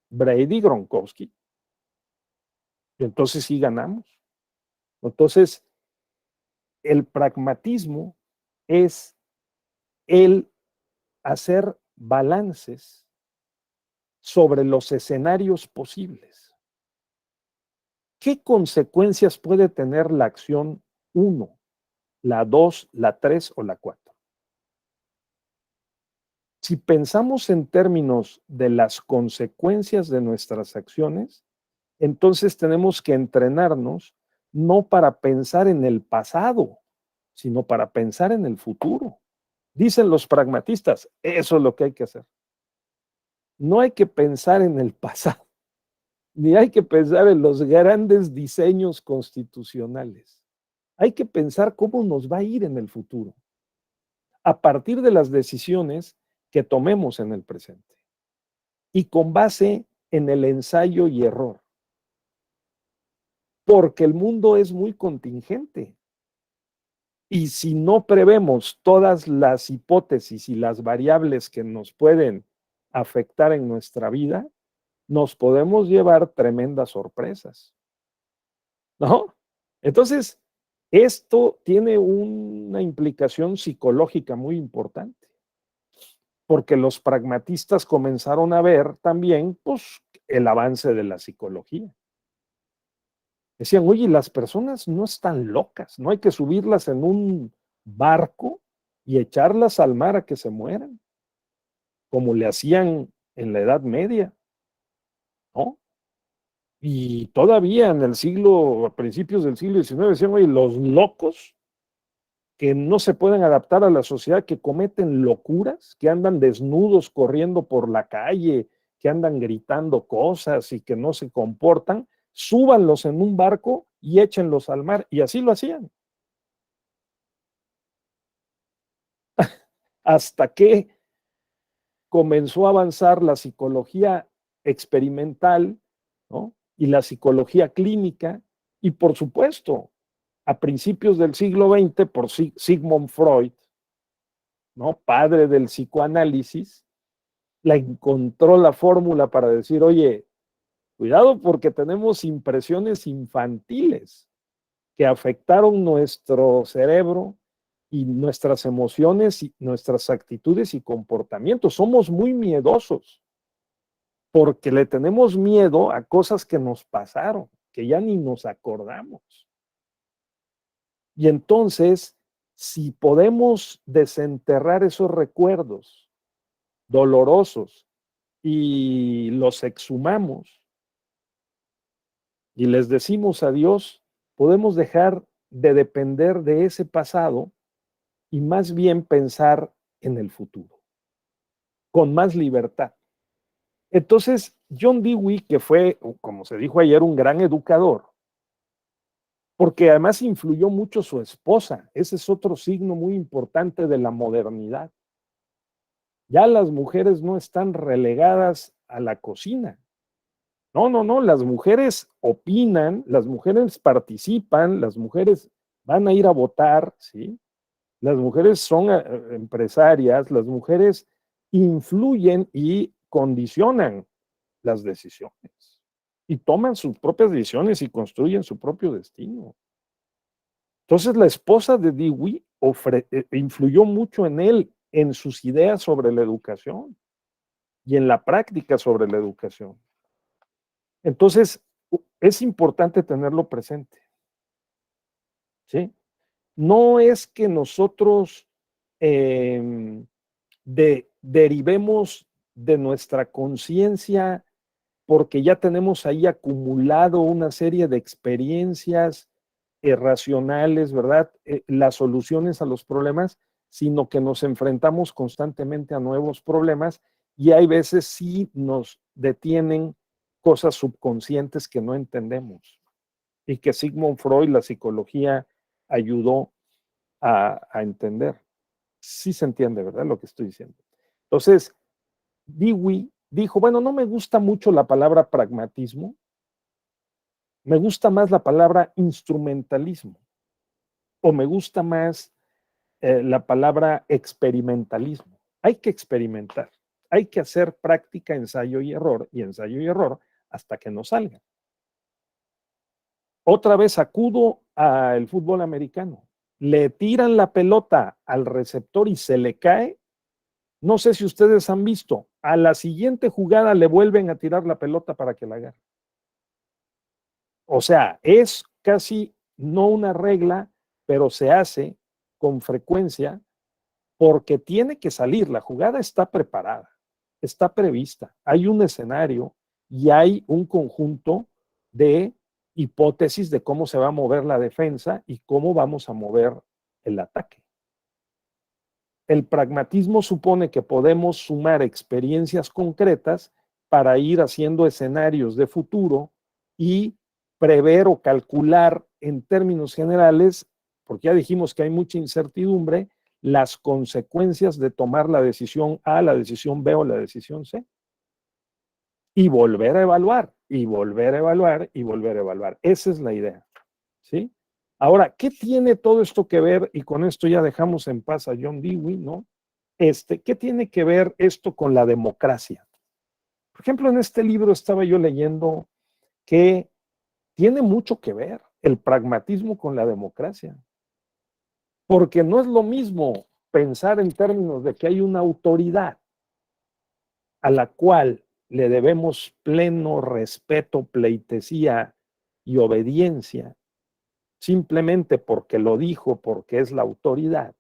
Brady, Gronkowski. Y entonces sí ganamos. Entonces, el pragmatismo es el hacer balances sobre los escenarios posibles. ¿Qué consecuencias puede tener la acción 1, la 2, la 3 o la 4? Si pensamos en términos de las consecuencias de nuestras acciones, entonces tenemos que entrenarnos no para pensar en el pasado, sino para pensar en el futuro. Dicen los pragmatistas, eso es lo que hay que hacer. No hay que pensar en el pasado, ni hay que pensar en los grandes diseños constitucionales. Hay que pensar cómo nos va a ir en el futuro, a partir de las decisiones que tomemos en el presente y con base en el ensayo y error. Porque el mundo es muy contingente. Y si no prevemos todas las hipótesis y las variables que nos pueden afectar en nuestra vida, nos podemos llevar tremendas sorpresas, ¿no? Entonces, esto tiene una implicación psicológica muy importante, porque los pragmatistas comenzaron a ver también, pues, el avance de la psicología. Decían, oye, las personas no están locas, no hay que subirlas en un barco y echarlas al mar a que se mueran, como le hacían en la Edad Media, ¿no? Y todavía en a principios del siglo XIX, decían, oye, los locos que no se pueden adaptar a la sociedad, que cometen locuras, que andan desnudos corriendo por la calle, que andan gritando cosas y que no se comportan, súbanlos en un barco y échenlos al mar. Y así lo hacían. Hasta que comenzó a avanzar la psicología experimental, ¿no? Y la psicología clínica, y por supuesto, a principios del siglo XX, por Sigmund Freud, ¿no? Padre del psicoanálisis, encontró la fórmula para decir, oye, cuidado porque tenemos impresiones infantiles que afectaron nuestro cerebro y nuestras emociones y nuestras actitudes y comportamientos. Somos muy miedosos porque le tenemos miedo a cosas que nos pasaron, que ya ni nos acordamos. Y entonces, si podemos desenterrar esos recuerdos dolorosos y los exhumamos y les decimos adiós, podemos dejar de depender de ese pasado y más bien pensar en el futuro, con más libertad. Entonces, John Dewey, que fue, como se dijo ayer, un gran educador, porque además influyó mucho su esposa, ese es otro signo muy importante de la modernidad. Ya las mujeres no están relegadas a la cocina. No, las mujeres opinan, las mujeres participan, las mujeres van a ir a votar, ¿sí? Las mujeres son empresarias, las mujeres influyen y condicionan las decisiones y toman sus propias decisiones y construyen su propio destino. Entonces la esposa de Dewey influyó mucho en él, en sus ideas sobre la educación y en la práctica sobre la educación. Entonces es importante tenerlo presente, ¿sí? No es que nosotros derivemos de nuestra conciencia porque ya tenemos ahí acumulado una serie de experiencias racionales, ¿verdad? Las soluciones a los problemas, sino que nos enfrentamos constantemente a nuevos problemas y hay veces sí nos detienen cosas subconscientes que no entendemos y que Sigmund Freud, la psicología, ayudó a entender. Sí se entiende, ¿verdad? Lo que estoy diciendo. Entonces, Dewey dijo, bueno, no me gusta mucho la palabra pragmatismo, me gusta más la palabra instrumentalismo, o me gusta más la palabra experimentalismo. Hay que experimentar, hay que hacer práctica, ensayo y error hasta que nos salga. Otra vez acudo al fútbol americano. Le tiran la pelota al receptor y se le cae. No sé si ustedes han visto, a la siguiente jugada le vuelven a tirar la pelota para que la agarre. O sea, es casi no una regla, pero se hace con frecuencia porque tiene que salir. La jugada está preparada, está prevista. Hay un escenario y hay un conjunto de hipótesis de cómo se va a mover la defensa y cómo vamos a mover el ataque. El pragmatismo supone que podemos sumar experiencias concretas para ir haciendo escenarios de futuro y prever o calcular en términos generales, porque ya dijimos que hay mucha incertidumbre, las consecuencias de tomar la decisión A, la decisión B o la decisión C. Y volver a evaluar, y volver a evaluar, y volver a evaluar. Esa es la idea, ¿sí? Ahora, ¿qué tiene todo esto que ver? Y con esto ya dejamos en paz a John Dewey, ¿no? ¿Qué tiene que ver esto con la democracia? Por ejemplo, en este libro estaba yo leyendo que tiene mucho que ver el pragmatismo con la democracia, porque no es lo mismo pensar en términos de que hay una autoridad a la cual le debemos pleno respeto, pleitesía y obediencia, simplemente porque lo dijo, porque es la autoridad,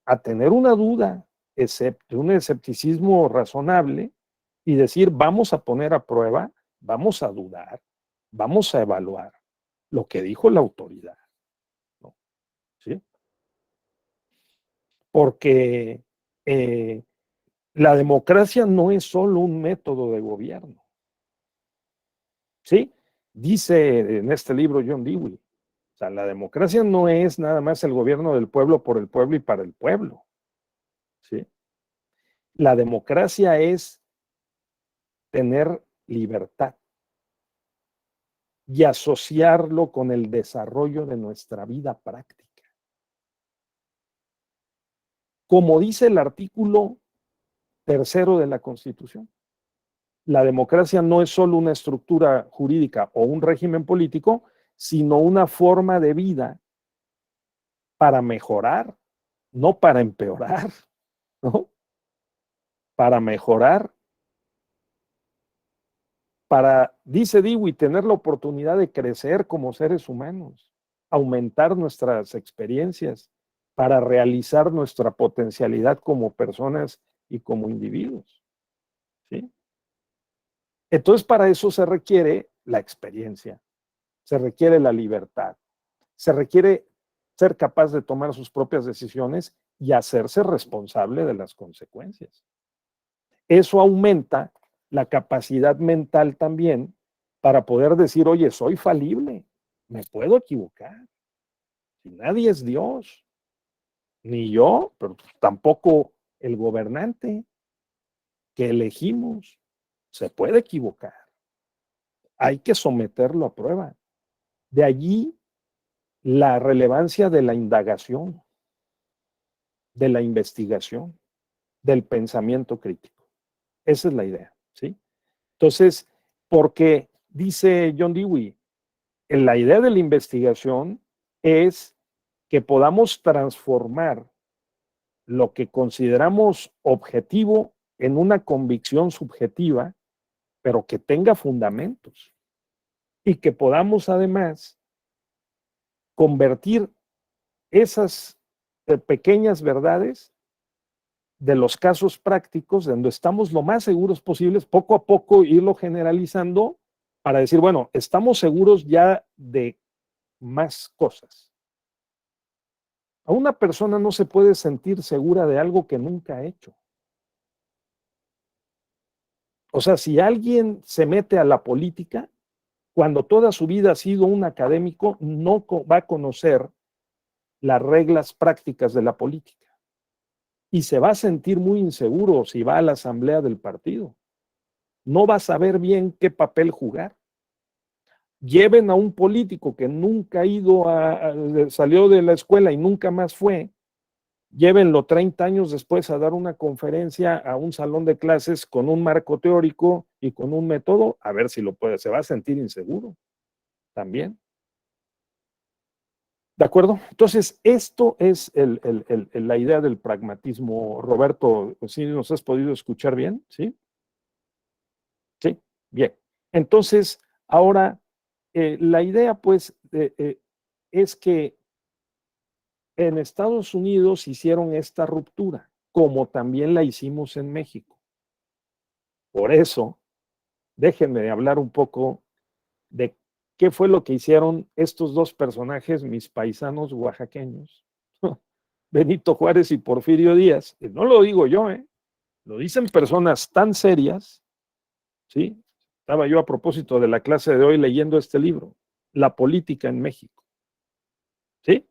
a tener una duda, un escepticismo razonable y decir, vamos a poner a prueba, vamos a dudar, vamos a evaluar lo que dijo la autoridad, ¿no? ¿Sí? Porque la democracia no es solo un método de gobierno, ¿sí? Dice en este libro John Dewey, o sea, la democracia no es nada más el gobierno del pueblo por el pueblo y para el pueblo, ¿sí? La democracia es tener libertad y asociarlo con el desarrollo de nuestra vida práctica. Como dice el artículo 3º de la Constitución, la democracia no es solo una estructura jurídica o un régimen político, sino una forma de vida para mejorar, no para empeorar, ¿no? Para mejorar, para, dice Dewey, tener la oportunidad de crecer como seres humanos. aumentar nuestras experiencias, para realizar nuestra potencialidad como personas y como individuos, ¿sí? Entonces, para eso se requiere la experiencia, se requiere la libertad, se requiere ser capaz de tomar sus propias decisiones y hacerse responsable de las consecuencias. Eso aumenta la capacidad mental también para poder decir, oye, soy falible, me puedo equivocar. Si nadie es Dios, ni yo, pero tampoco el gobernante que elegimos se puede equivocar. Hay que someterlo a prueba. De allí la relevancia de la indagación, de la investigación, del pensamiento crítico. Esa es la idea, ¿sí? Entonces, porque dice John Dewey, la idea de la investigación es que podamos transformar lo que consideramos objetivo en una convicción subjetiva, pero que tenga fundamentos y que podamos además convertir esas pequeñas verdades de los casos prácticos donde estamos lo más seguros posibles, poco a poco irlo generalizando para decir, bueno, estamos seguros ya de más cosas. A una persona no se puede sentir segura de algo que nunca ha hecho. O sea, si alguien se mete a la política, cuando toda su vida ha sido un académico, no va a conocer las reglas prácticas de la política. Y se va a sentir muy inseguro si va a la asamblea del partido. No va a saber bien qué papel jugar. Lleven a un político que nunca ha ido salió de la escuela y nunca más fue, llévenlo 30 años después a dar una conferencia a un salón de clases con un marco teórico y con un método, a ver si lo puede, se va a sentir inseguro también. ¿De acuerdo? Entonces, esto es la idea del pragmatismo. Roberto, ¿sí nos has podido escuchar bien? ¿Sí? Sí, bien. Entonces, ahora, la idea, pues, es que en Estados Unidos hicieron esta ruptura, como también la hicimos en México. Por eso, déjenme hablar un poco de qué fue lo que hicieron estos dos personajes, mis paisanos oaxaqueños, Benito Juárez y Porfirio Díaz. Y no lo digo yo, lo dicen personas tan serias, ¿sí? Estaba yo a propósito de la clase de hoy leyendo este libro, La política en México, ¿sí?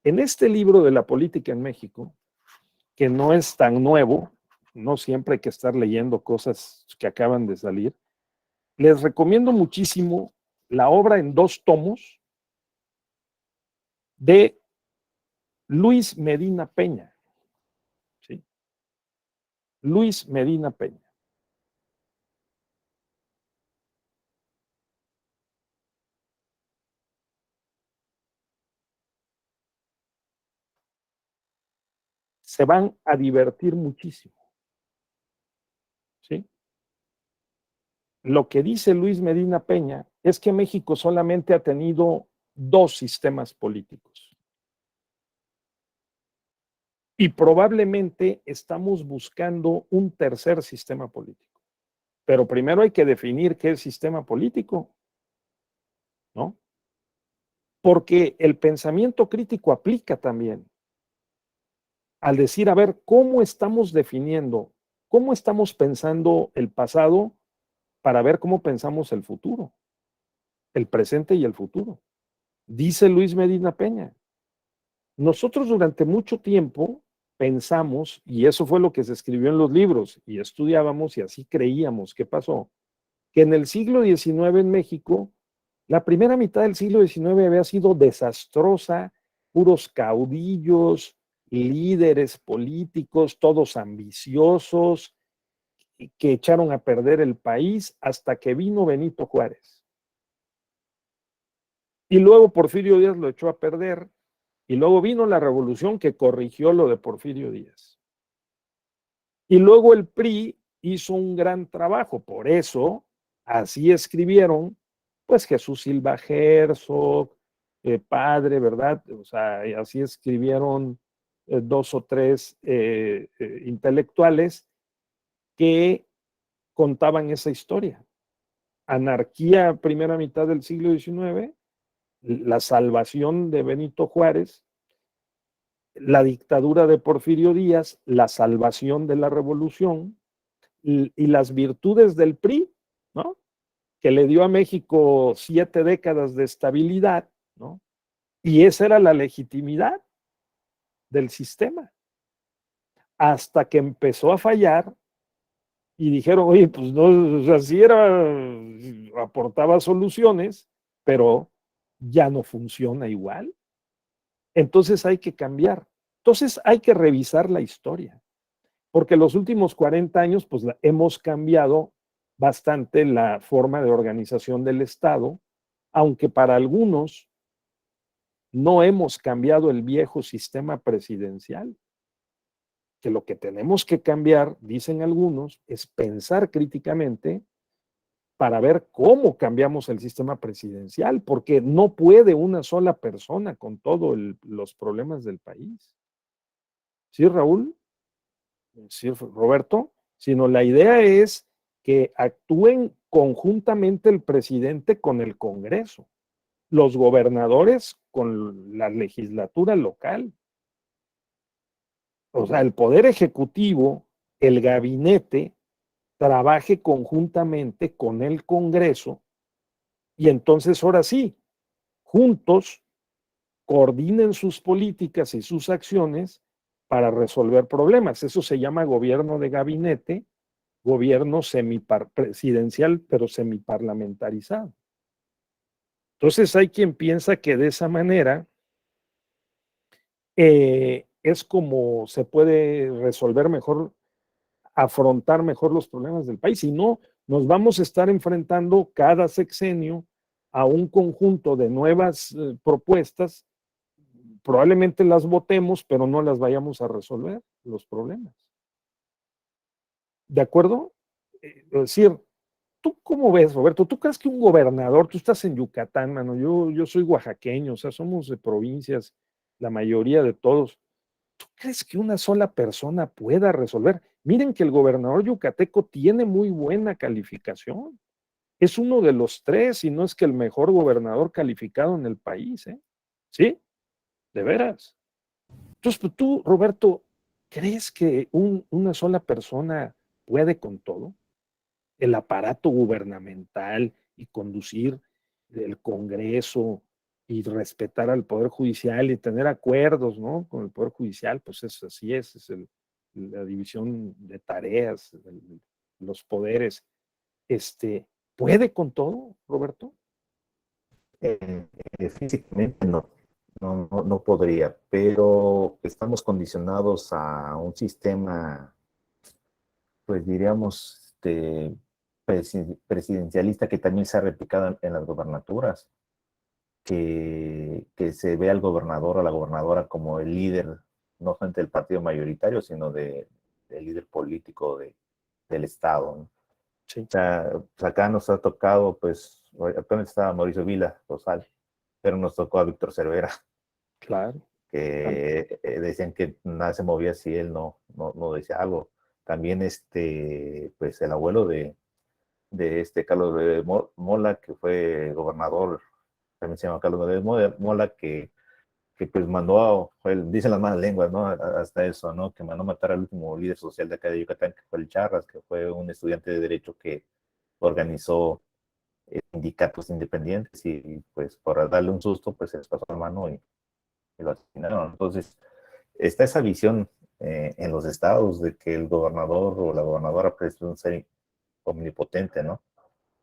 En este libro de la política en México, que no es tan nuevo, no siempre hay que estar leyendo cosas que acaban de salir, les recomiendo muchísimo la obra en 2 tomos de Luis Medina Peña, ¿sí? Luis Medina Peña. Se van a divertir muchísimo, ¿sí? Lo que dice Luis Medina Peña es que México solamente ha tenido 2 sistemas políticos. Y probablemente estamos buscando un tercer sistema político. Pero primero hay que definir qué es sistema político, ¿no? Porque el pensamiento crítico aplica también al decir, a ver, ¿cómo estamos definiendo, cómo estamos pensando el pasado para ver cómo pensamos el futuro, el presente y el futuro? Dice Luis Medina Peña, nosotros durante mucho tiempo pensamos, y eso fue lo que se escribió en los libros, y estudiábamos y así creíamos que pasó, que en el siglo XIX en México, la primera mitad del siglo XIX había sido desastrosa, puros caudillos, líderes políticos, todos ambiciosos, que echaron a perder el país hasta que vino Benito Juárez. Y luego Porfirio Díaz lo echó a perder, y luego vino la revolución que corrigió lo de Porfirio Díaz. Y luego el PRI hizo un gran trabajo, por eso así escribieron pues Jesús Silva Herzog, padre, ¿verdad? O sea, así escribieron dos o tres intelectuales que contaban esa historia. Anarquía, primera mitad del siglo XIX, la salvación de Benito Juárez, la dictadura de Porfirio Díaz, la salvación de la revolución y las virtudes del PRI, ¿no? Que le dio a México 7 décadas de estabilidad, ¿no? Y esa era la legitimidad del sistema. Hasta que empezó a fallar y dijeron, oye, pues no, o sea, sí era, aportaba soluciones, pero ya no funciona igual. Entonces hay que cambiar. Entonces hay que revisar la historia, porque los últimos 40 años, pues hemos cambiado bastante la forma de organización del Estado, aunque para algunos no hemos cambiado el viejo sistema presidencial, que lo que tenemos que cambiar, dicen algunos, es pensar críticamente para ver cómo cambiamos el sistema presidencial, porque no puede una sola persona con todos los problemas del país. ¿Sí, Raúl? ¿Sí, Roberto? Sino la idea es que actúen conjuntamente el presidente con el Congreso, los gobernadores con la legislatura local. O sea, el Poder Ejecutivo, el gabinete, trabaje conjuntamente con el Congreso y entonces ahora sí, juntos coordinen sus políticas y sus acciones para resolver problemas. Eso se llama gobierno de gabinete, gobierno semipresidencial, pero semiparlamentarizado. Entonces hay quien piensa que de esa manera es como se puede resolver mejor, afrontar mejor los problemas del país. Si no, nos vamos a estar enfrentando cada sexenio a un conjunto de nuevas propuestas. Probablemente las votemos, pero no las vayamos a resolver los problemas. ¿De acuerdo? Es decir, ¿tú cómo ves, Roberto? ¿Tú crees que un gobernador, tú estás en Yucatán, mano, yo soy oaxaqueño, o sea, somos de provincias, la mayoría de todos. ¿Tú crees que una sola persona pueda resolver? Miren que el gobernador yucateco tiene muy buena calificación. Es uno de los 3, si no es que el mejor gobernador calificado en el país, ¿eh? ¿Sí? De veras. Entonces, pues, tú, Roberto, ¿crees que una sola persona puede con todo? El aparato gubernamental y conducir el Congreso y respetar al Poder Judicial y tener acuerdos, ¿no? Con el Poder Judicial, pues así es la división de tareas, los poderes. ¿Puede con todo, Roberto? Físicamente no podría, pero estamos condicionados a un sistema, pues diríamos, presidencialista que también se ha replicado en las gobernaturas, que se ve al gobernador o a la gobernadora como el líder, no solamente del partido mayoritario, sino del líder político del Estado, ¿no? Sí. O sea, pues acá nos ha tocado, pues, actualmente estaba Mauricio Vila, Rosal, pero nos tocó a Víctor Cervera, Claro. que decían que nada se movía si él no decía algo. También pues el abuelo de Carlos de Mola, que fue gobernador, también se llama Carlos de Mola, que pues mandó, dicen las malas lenguas, ¿no? Hasta eso, ¿no? Que mandó matar al último líder social de acá de Yucatán, que fue el Charras, que fue un estudiante de Derecho que organizó sindicatos independientes y pues por darle un susto, pues se les pasó la mano y lo asesinaron. Entonces, está esa visión en los estados de que el gobernador o la gobernadora pues, es un ser omnipotente, ¿no?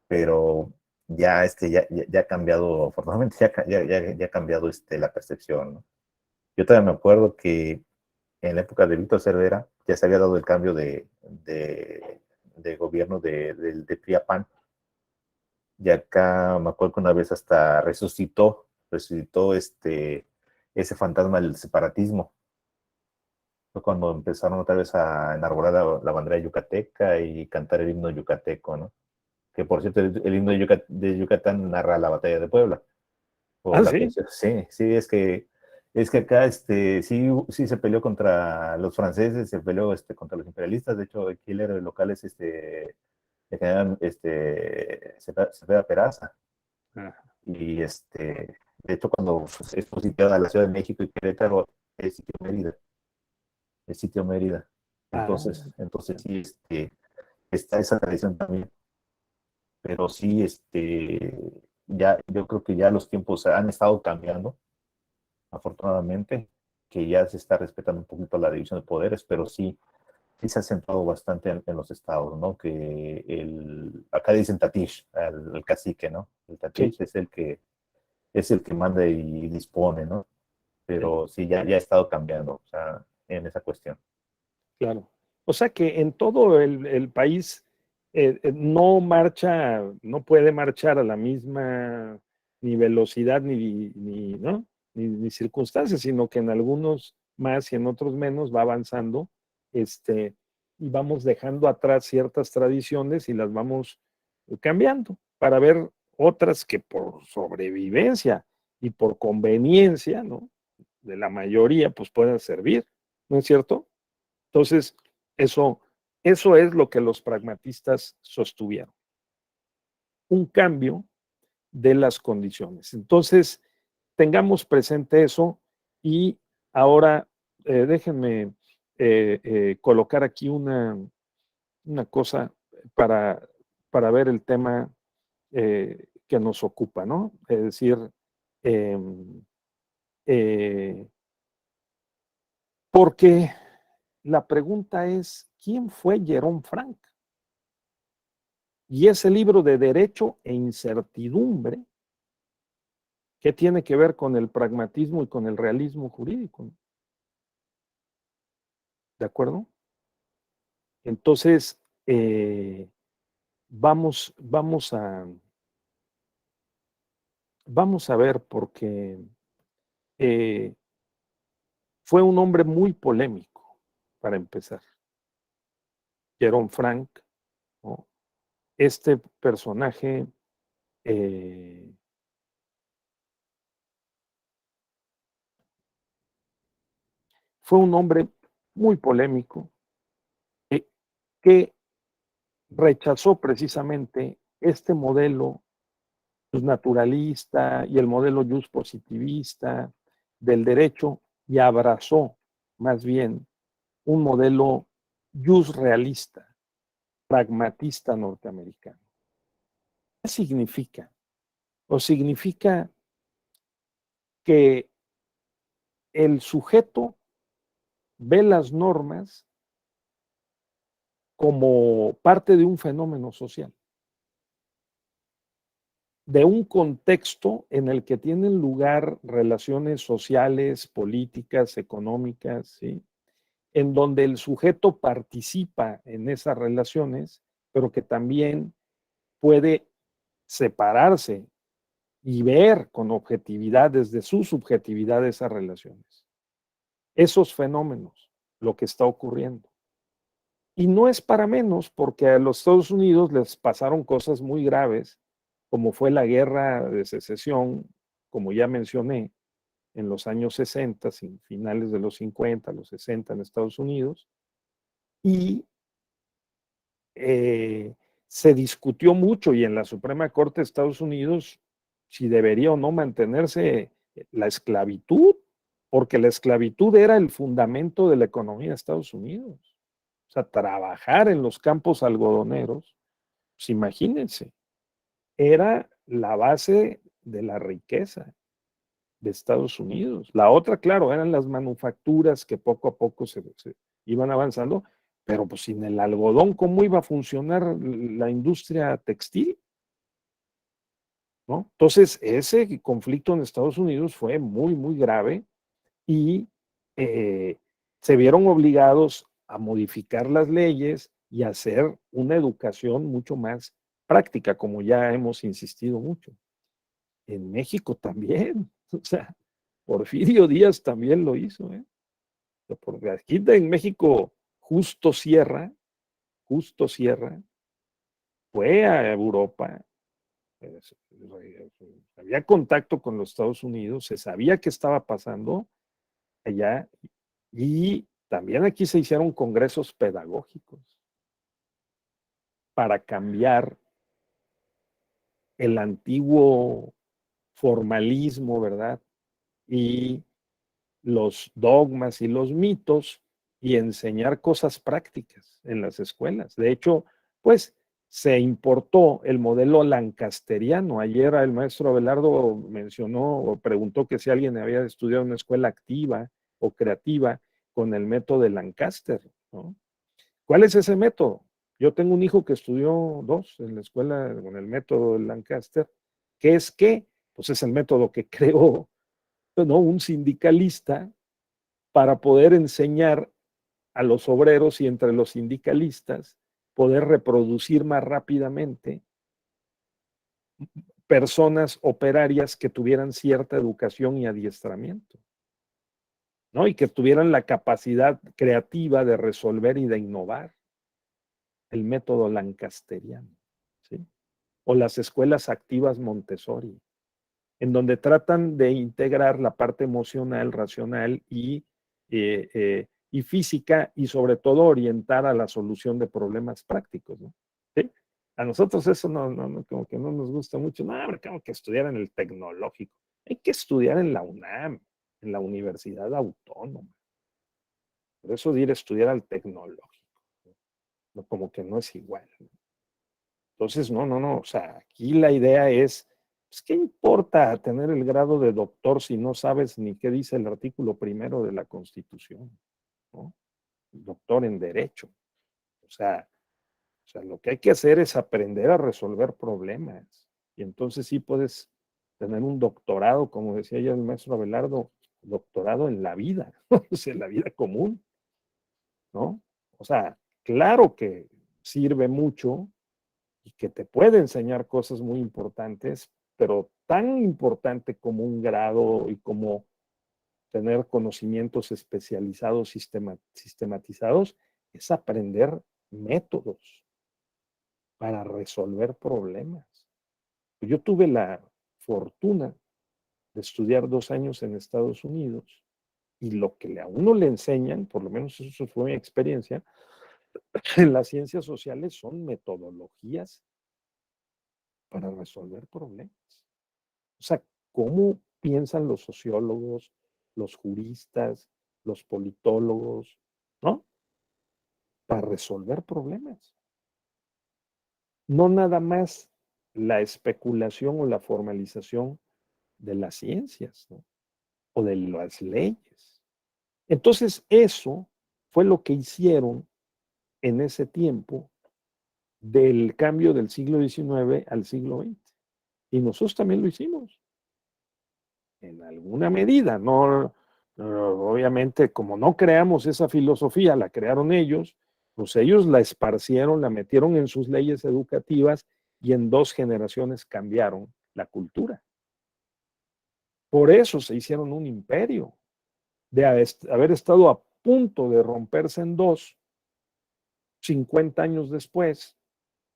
Pero ya ha cambiado, afortunadamente ya ha cambiado la percepción, ¿no? Yo todavía me acuerdo que en la época de Víctor Cervera ya se había dado el cambio de gobierno de PRI a PAN. Y acá me acuerdo que una vez hasta resucitó ese fantasma del separatismo. Fue cuando empezaron otra vez a enarbolar la bandera yucateca y cantar el himno yucateco, ¿no? Que por cierto, el himno de Yucatán narra la batalla de Puebla. por Ah, la sí. cuestión. Sí, sí, es que acá sí, sí se peleó contra los franceses, se peleó contra los imperialistas. De hecho, aquí el héroe local es el general Cepeda Peraza. Ajá. Y de hecho, cuando es sitiada la Ciudad de México y Querétaro, es sitio Mérida. El sitio Mérida. Ah, Entonces sí, está esa tradición también. Pero sí, ya, yo creo que ya los tiempos han estado cambiando, afortunadamente, que ya se está respetando un poquito la división de poderes, pero sí, sí se ha acentuado bastante en los estados, ¿no? Que acá dicen Tatish, al cacique, ¿no? El sí, Tatish es el que manda y dispone, ¿no? sí, Pero sí, ya ha estado cambiando, o sea, en esa cuestión. claro. O sea que en todo el país no marcha, no puede marchar a la misma ni velocidad ¿no? Ni circunstancias, sino que en algunos más y en otros menos va avanzando, y vamos dejando atrás ciertas tradiciones y las vamos cambiando para ver otras que por sobrevivencia y por conveniencia, ¿no? De la mayoría, pues puedan servir, ¿no es cierto? Entonces, eso, eso es lo que los pragmatistas sostuvieron, un cambio de las condiciones. Entonces, tengamos presente eso y ahora déjenme colocar aquí una cosa para, para ver el tema que nos ocupa, ¿no? Es decir, eh, eh, porque la pregunta es, ¿quién fue Jerome Frank? Y ese libro de Derecho e Incertidumbre, ¿qué tiene que ver con el pragmatismo y con el realismo jurídico? ¿De acuerdo? Entonces, vamos, vamos a ver, porque eh, fue un hombre muy polémico, para empezar. Jerome Frank, ¿no? Este personaje eh, fue un hombre muy polémico eh, que rechazó precisamente este modelo naturalista y el modelo jus positivista del derecho y abrazó más bien un modelo jus realista, pragmatista norteamericano. ¿Qué significa? O significa que el sujeto ve las normas como parte de un fenómeno social, de un contexto en el que tienen lugar relaciones sociales, políticas, económicas, ¿sí? En donde el sujeto participa en esas relaciones, pero que también puede separarse y ver con objetividad desde su subjetividad esas relaciones, esos fenómenos, lo que está ocurriendo. Y no es para menos, porque a los Estados Unidos les pasaron cosas muy graves, como fue la guerra de secesión, como ya mencioné, en los años 60, finales de los 50, los 60 en Estados Unidos, y se discutió mucho y en la Suprema Corte de Estados Unidos si debería o no mantenerse la esclavitud, porque la esclavitud era el fundamento de la economía de Estados Unidos. O sea, trabajar en los campos algodoneros, pues imagínense, era la base de la riqueza de Estados Unidos. La otra, claro, eran las manufacturas que poco a poco se iban avanzando, pero pues sin el algodón, ¿cómo iba a funcionar la industria textil? ¿No? Entonces, ese conflicto en Estados Unidos fue muy, muy grave y eh, se vieron obligados a modificar las leyes y a hacer una educación mucho más práctica, como ya hemos insistido mucho. En México también, o sea, Porfirio Díaz también lo hizo, ¿eh? Porque aquí en México, Justo Sierra fue a Europa, Había contacto con los Estados Unidos, se sabía qué estaba pasando allá y también aquí se hicieron congresos pedagógicos para cambiar el antiguo formalismo, ¿verdad? Y los dogmas y los mitos y enseñar cosas prácticas en las escuelas. De hecho, pues se importó el modelo lancasteriano. Ayer el maestro Abelardo mencionó o preguntó que si alguien había estudiado en una escuela activa o creativa con el método de Lancaster, ¿no? ¿Cuál es ese método? Yo tengo un hijo que estudió 2 en la escuela con el método de Lancaster. ¿Qué es qué? Pues es el método que creó, ¿no?, un sindicalista para poder enseñar a los obreros y entre los sindicalistas poder reproducir más rápidamente personas operarias que tuvieran cierta educación y adiestramiento, ¿no? Y que tuvieran la capacidad creativa de resolver y de innovar. El método lancasteriano, ¿sí? O las escuelas activas Montessori, en donde tratan de integrar la parte emocional, racional y física, y sobre todo orientar a la solución de problemas prácticos, ¿no? ¿Sí? A nosotros eso como que no nos gusta mucho. No, hombre, tengo que estudiar en el tecnológico. Hay que estudiar en la UNAM, en la Universidad Autónoma. Por eso de ir a estudiar al tecnológico, ¿no? Como que no es igual, ¿no? Entonces, no, o sea, aquí la idea es, pues, ¿qué importa tener el grado de doctor si no sabes ni qué dice el artículo primero de la Constitución, ¿no? Doctor en Derecho. O sea, lo que hay que hacer es aprender a resolver problemas. Y entonces sí puedes tener un doctorado, como decía ya el maestro Abelardo, doctorado en la vida, o sea, en la vida común, ¿no? O sea, claro que sirve mucho y que te puede enseñar cosas muy importantes, pero tan importante como un grado y como tener conocimientos especializados, sistematizados, es aprender métodos para resolver problemas. Yo tuve la fortuna de estudiar 2 años en Estados Unidos y lo que a uno le enseñan, por lo menos eso fue mi experiencia, en las ciencias sociales son metodologías para resolver problemas. O sea, ¿cómo piensan los sociólogos, los juristas, los politólogos, ¿no? Para resolver problemas. No nada más la especulación o la formalización de las ciencias, ¿no? O de las leyes. Entonces, eso fue lo que hicieron en ese tiempo del cambio del siglo XIX al siglo XX. Y nosotros también lo hicimos. En alguna medida, no, obviamente, como no creamos esa filosofía, la crearon ellos, pues ellos la esparcieron, la metieron en sus leyes educativas y en 2 generaciones cambiaron la cultura. Por eso se hicieron un imperio, de haber estado a punto de romperse en 2, 50 años después,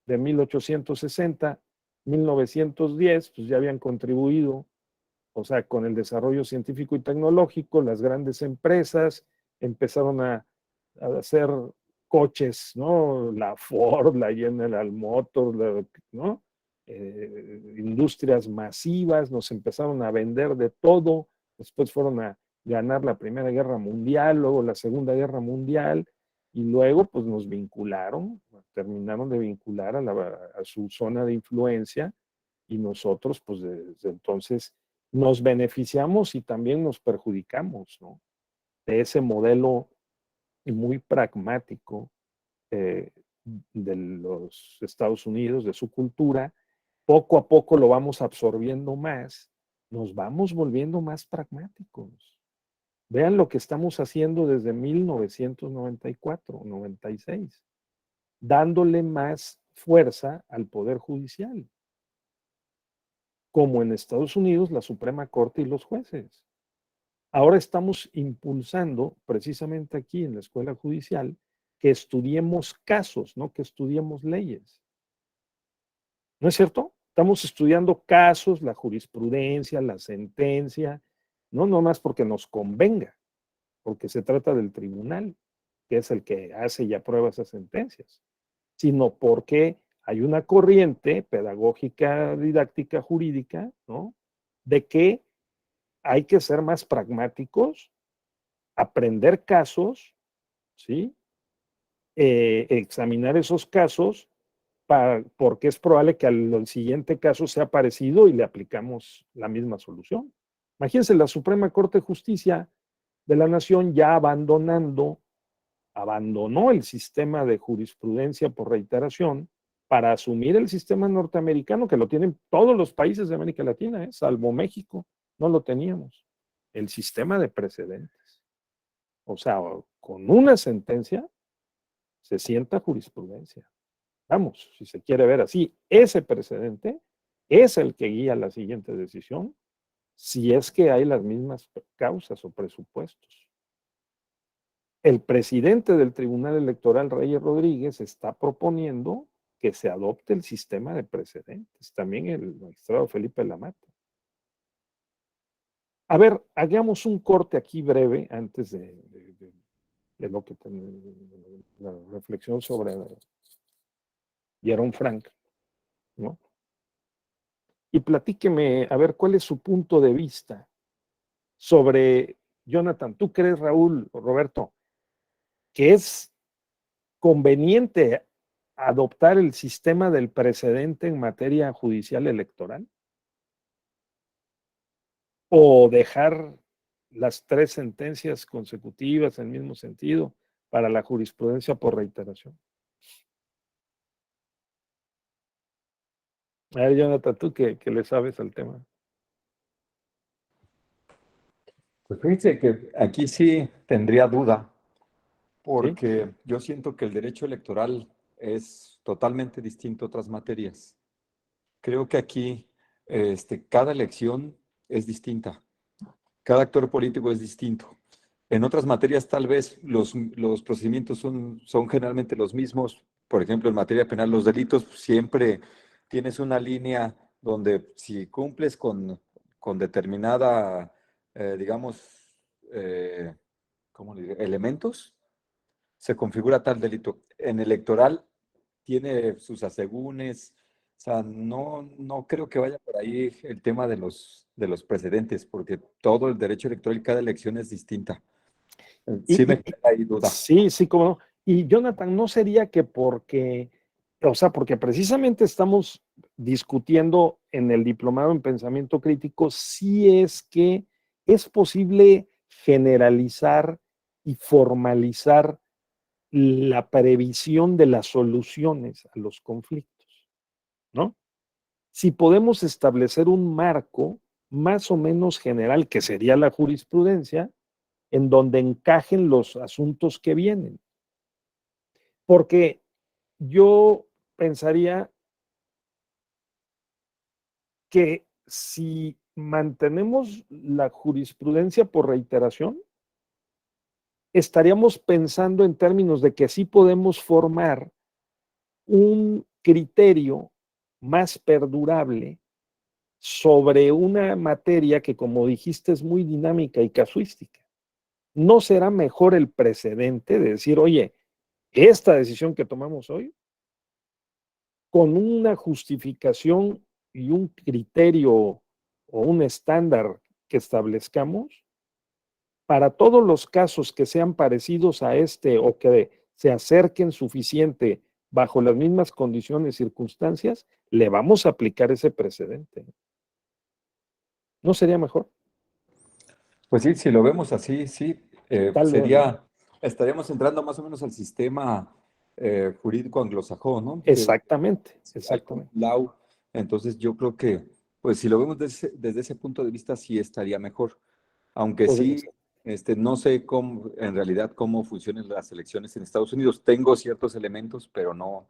de 1860, 1910, pues ya habían contribuido. O sea, con el desarrollo científico y tecnológico, las grandes empresas empezaron a hacer coches, ¿no? La Ford, la General Motors, ¿no? Industrias masivas, nos empezaron a vender de todo. Después fueron a ganar la Primera Guerra Mundial, luego la Segunda Guerra Mundial, y luego pues nos vincularon, terminaron de vincular a su zona de influencia, y nosotros pues desde entonces nos beneficiamos y también nos perjudicamos, ¿no? De ese modelo muy pragmático de los Estados Unidos, de su cultura. Poco a poco lo vamos absorbiendo más, nos vamos volviendo más pragmáticos. Vean lo que estamos haciendo desde 1994, 96, dándole más fuerza al Poder Judicial, como en Estados Unidos la Suprema Corte y los jueces. Ahora estamos impulsando, precisamente aquí en la Escuela Judicial, que estudiemos casos, no que estudiemos leyes. ¿No es cierto? Estamos estudiando casos, la jurisprudencia, la sentencia, no nomás porque nos convenga, porque se trata del tribunal, que es el que hace y aprueba esas sentencias, sino porque hay una corriente pedagógica, didáctica, jurídica, ¿no? De que hay que ser más pragmáticos, aprender casos, ¿sí? Examinar esos casos porque es probable que al siguiente caso sea parecido y le aplicamos la misma solución. Imagínense la Suprema Corte de Justicia de la Nación ya abandonó el sistema de jurisprudencia por reiteración para asumir el sistema norteamericano, que lo tienen todos los países de América Latina, salvo México, no lo teníamos. El sistema de precedentes. O sea, con una sentencia se sienta jurisprudencia. Vamos, si se quiere ver así, ese precedente es el que guía la siguiente decisión, si es que hay las mismas causas o presupuestos. El presidente del Tribunal Electoral, Reyes Rodríguez, está proponiendo que se adopte el sistema de precedentes, también el magistrado Felipe Lamata. A ver, hagamos un corte aquí breve antes de lo que la reflexión sobre Jerome Frank, ¿no? Y platíqueme, a ver, cuál es su punto de vista sobre, Jonathan, ¿tú crees, Raúl o Roberto, que es conveniente adoptar el sistema del precedente en materia judicial electoral? ¿O dejar las 3 sentencias consecutivas en el mismo sentido para la jurisprudencia por reiteración? A ver, Jonathan, tú que le sabes al tema. Pues fíjense que aquí sí tendría duda, porque yo siento que el derecho electoral es totalmente distinto a otras materias. Creo que aquí cada elección es distinta, cada actor político es distinto. En otras materias tal vez los procedimientos son generalmente los mismos. Por ejemplo, en materia penal, los delitos siempre tienes una línea donde si cumples con determinada, digamos, ¿cómo le diré? Elementos, se configura tal delito. En electoral tiene sus asegúnes, o sea, no creo que vaya por ahí el tema de los precedentes, porque todo el derecho electoral, cada elección es distinta. Sí me queda ahí duda. Sí, cómo no. Y Jonathan, ¿no sería que porque precisamente estamos discutiendo en el diplomado en pensamiento crítico si es que es posible generalizar y formalizar la previsión de las soluciones a los conflictos, ¿no? Si podemos establecer un marco más o menos general, que sería la jurisprudencia, en donde encajen los asuntos que vienen. Porque yo pensaría que si mantenemos la jurisprudencia por reiteración, estaríamos pensando en términos de que sí podemos formar un criterio más perdurable sobre una materia que, como dijiste, es muy dinámica y casuística. ¿No será mejor el precedente de decir, oye, esta decisión que tomamos hoy, con una justificación y un criterio o un estándar que establezcamos, para todos los casos que sean parecidos a este o que se acerquen suficiente bajo las mismas condiciones y circunstancias, le vamos a aplicar ese precedente? ¿No sería mejor? Pues sí, si lo vemos así, sí, Tal vez, ¿no? estaríamos entrando más o menos al sistema jurídico anglosajón, ¿no? Exactamente, Al exactamente. common law. Entonces yo creo que, pues si lo vemos desde ese punto de vista, sí estaría mejor. Aunque Podría sí, ser. no sé cómo, en realidad, cómo funcionan las elecciones en Estados Unidos. Tengo ciertos elementos, pero no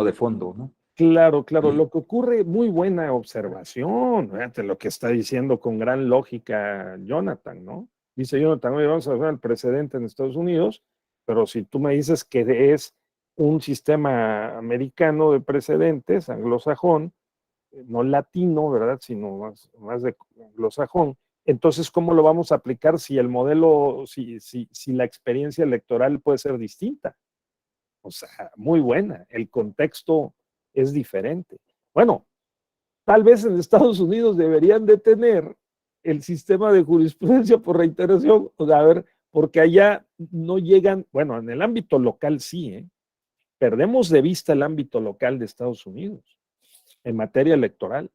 de fondo, ¿no? Claro, lo que ocurre, muy buena observación, fíjate lo que está diciendo con gran lógica Jonathan, ¿no? Dice Jonathan, oye, vamos a ver el precedente en Estados Unidos, pero si tú me dices que es un sistema americano de precedentes, anglosajón, no latino, ¿verdad? Sino más de anglosajón. Entonces, ¿cómo lo vamos a aplicar si el modelo, si la experiencia electoral puede ser distinta? O sea, muy buena. El contexto es diferente. Bueno, tal vez en Estados Unidos deberían de tener el sistema de jurisprudencia por reiteración, o sea, a ver, porque allá no llegan, bueno, en el ámbito local sí, ¿eh? Perdemos de vista el ámbito local de Estados Unidos en materia electoral,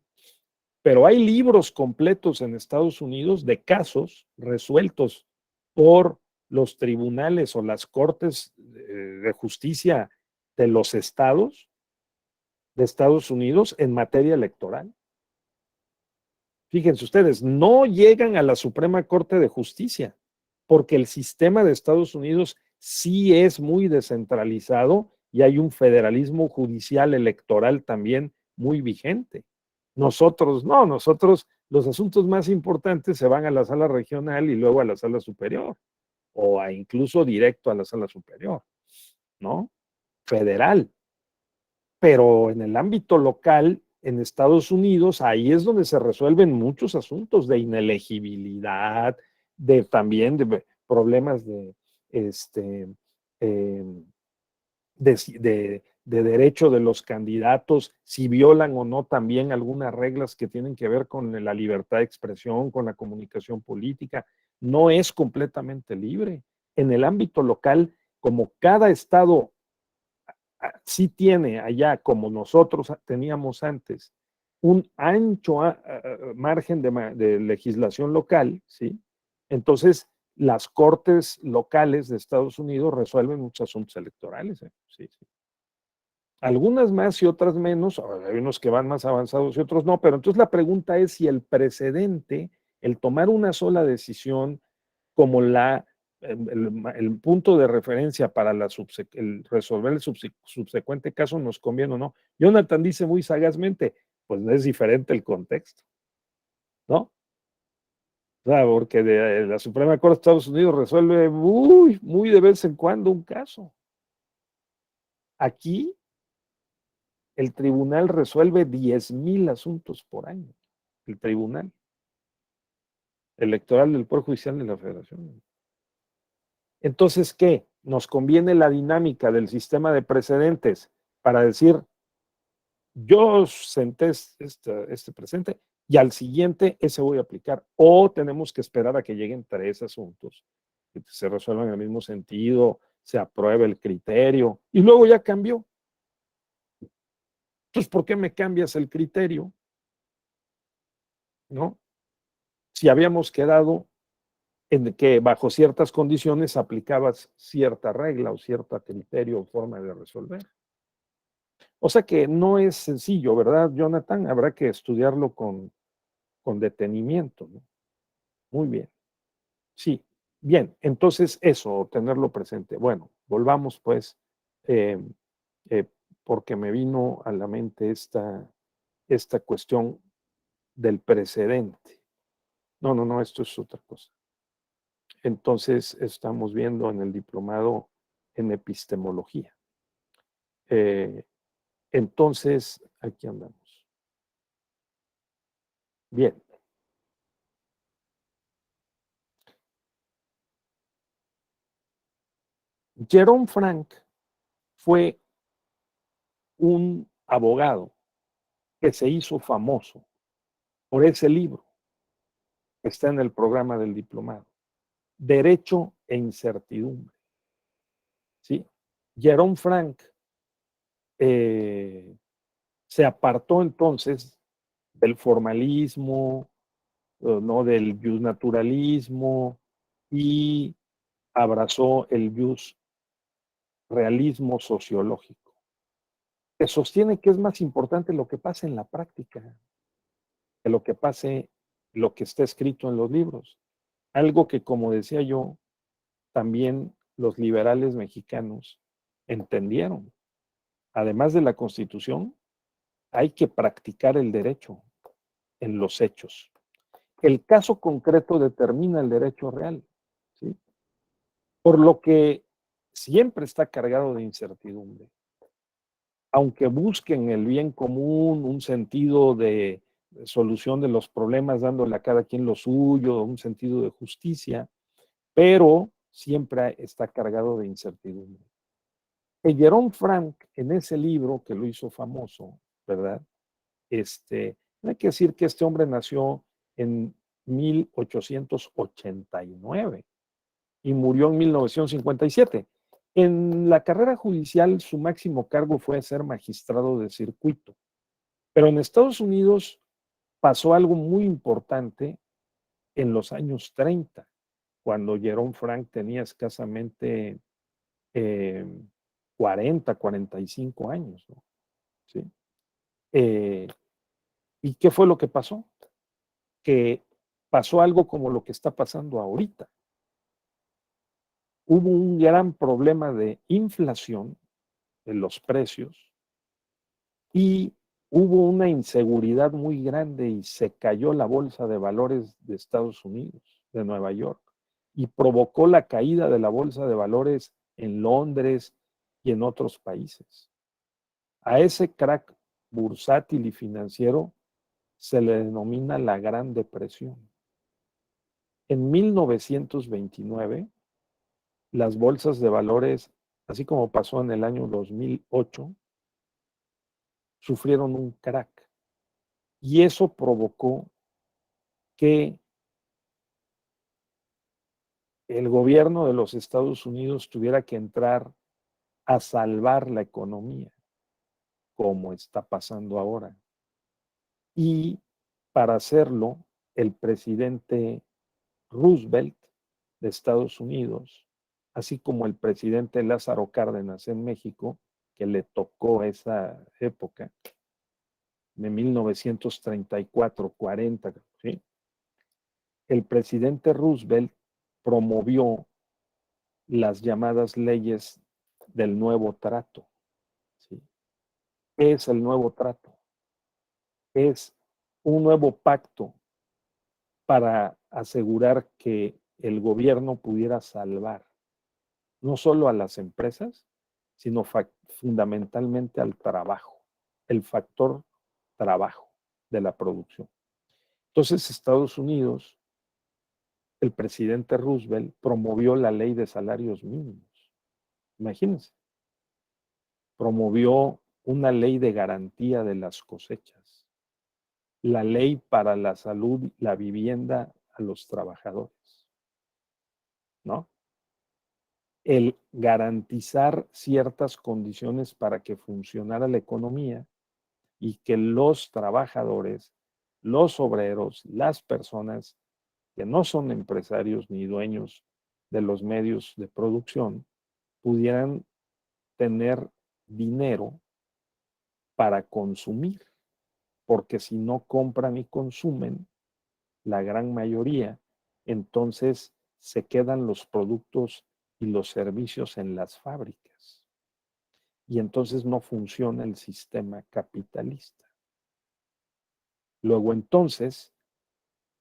pero hay libros completos en Estados Unidos de casos resueltos por los tribunales o las cortes de justicia de los estados de Estados Unidos en materia electoral. Fíjense ustedes, no llegan a la Suprema Corte de Justicia, porque el sistema de Estados Unidos sí es muy descentralizado y hay un federalismo judicial electoral también muy vigente. Nosotros no, nosotros los asuntos más importantes se van a la sala regional y luego a la sala superior, o incluso directo a la sala superior, ¿no? Federal. Pero en el ámbito local, en Estados Unidos, ahí es donde se resuelven muchos asuntos de inelegibilidad, también de problemas eh, de derecho de los candidatos, si violan o no también algunas reglas que tienen que ver con la libertad de expresión, con la comunicación política. No es completamente libre. En el ámbito local, como cada estado sí tiene allá, como nosotros teníamos antes, un ancho margen de legislación local, ¿sí? Entonces, las cortes locales de Estados Unidos resuelven muchos asuntos electorales, ¿eh? Sí, sí. Algunas más y otras menos, hay unos que van más avanzados y otros no, pero entonces la pregunta es si el precedente, el tomar una sola decisión como el punto de referencia para el resolver el subsecuente caso nos conviene o no. Jonathan dice muy sagazmente, pues no es diferente el contexto, ¿no? O sea, porque la Suprema Corte de Estados Unidos resuelve muy de vez en cuando un caso. Aquí el tribunal resuelve 10,000 asuntos por año. El tribunal electoral del Poder Judicial de la Federación. Entonces, ¿qué? Nos conviene la dinámica del sistema de precedentes para decir, yo senté este precedente y al siguiente ese voy a aplicar. O tenemos que esperar a que lleguen 3 asuntos, que se resuelvan en el mismo sentido, se apruebe el criterio y luego ya cambió. Entonces, ¿por qué me cambias el criterio? ¿No? Si habíamos quedado en que bajo ciertas condiciones aplicabas cierta regla o cierto criterio o forma de resolver. O sea que no es sencillo, ¿verdad, Jonathan? Habrá que estudiarlo con detenimiento, ¿no? Muy bien. Sí, bien. Entonces eso, tenerlo presente. Bueno, volvamos pues, eh, eh, porque me vino a la mente esta cuestión del precedente. No, esto es otra cosa. Entonces estamos viendo en el diplomado en epistemología. Entonces, aquí andamos. Bien. Jerome Frank fue un abogado que se hizo famoso por ese libro que está en el programa del diplomado, Derecho e Incertidumbre. ¿Sí? Jerome Frank se apartó entonces del formalismo, no del justnaturalismo, y abrazó el realismo sociológico, que sostiene que es más importante lo que pasa en la práctica que lo que pase, lo que está escrito en los libros. Algo que, como decía yo, también los liberales mexicanos entendieron. Además de la Constitución, hay que practicar el derecho en los hechos. El caso concreto determina el derecho real, ¿sí? Por lo que siempre está cargado de incertidumbre. aunque busquen el bien común, un sentido de solución de los problemas, dándole a cada quien lo suyo, un sentido de justicia, pero siempre está cargado de incertidumbre. Jerome Frank, en ese libro que lo hizo famoso, ¿verdad? Hay que decir que este hombre nació en 1889 y murió en 1957. En la carrera judicial, su máximo cargo fue ser magistrado de circuito. Pero en Estados Unidos pasó algo muy importante en los años 30, cuando Jerome Frank tenía escasamente 40, 45 años, ¿no? ¿Sí? ¿Y qué fue lo que pasó? Que pasó algo como lo que está pasando ahorita. Hubo un gran problema de inflación de los precios y hubo una inseguridad muy grande y se cayó la bolsa de valores de Estados Unidos, de Nueva York, y provocó la caída de la bolsa de valores en Londres y en otros países. A ese crack bursátil y financiero se le denomina la Gran Depresión. En 1929, las bolsas de valores, así como pasó en el año 2008, sufrieron un crack. Y eso provocó que el gobierno de los Estados Unidos tuviera que entrar a salvar la economía, como está pasando ahora. Y para hacerlo, el presidente Roosevelt de Estados Unidos, así como el presidente Lázaro Cárdenas en México, que le tocó esa época, de 1934-40, ¿sí? El presidente Roosevelt promovió las llamadas leyes del nuevo trato, ¿sí? ¿Qué es el nuevo trato? Es un nuevo pacto para asegurar que el gobierno pudiera salvar no solo a las empresas, sino fundamentalmente al trabajo, el factor trabajo de la producción. Entonces, Estados Unidos, el presidente Roosevelt promovió la ley de salarios mínimos. Imagínense, promovió una ley de garantía de las cosechas, la ley para la salud, la vivienda a los trabajadores, ¿no? El garantizar ciertas condiciones para que funcionara la economía y que los trabajadores, los obreros, las personas que no son empresarios ni dueños de los medios de producción pudieran tener dinero para consumir, porque si no compran y consumen, la gran mayoría, entonces se quedan los productos y los servicios en las fábricas. Y entonces no funciona el sistema capitalista. Luego entonces,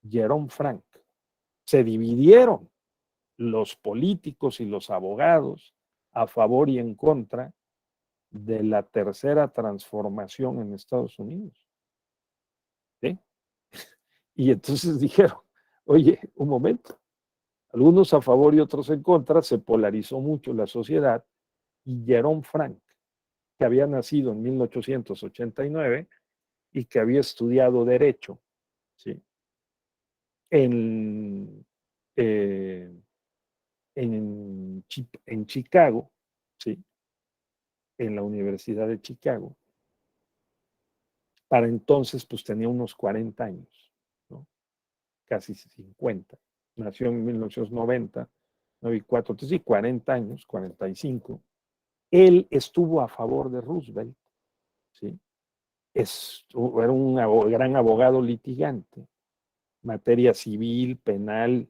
Jerome Frank, se dividieron los políticos y los abogados a favor y en contra de la tercera transformación en Estados Unidos. ¿Sí? Y entonces dijeron, oye, un momento, algunos a favor y otros en contra, se polarizó mucho la sociedad y Jerome Frank, que había nacido en 1889 y que había estudiado Derecho, ¿sí? en, eh, en Chicago, ¿sí? En la Universidad de Chicago. Para entonces, pues tenía unos 40 años, ¿no? Casi 50. Nació en 1990, 94, entonces sí, 40 años, 45. Él estuvo a favor de Roosevelt, ¿sí? Era un gran abogado litigante, materia civil, penal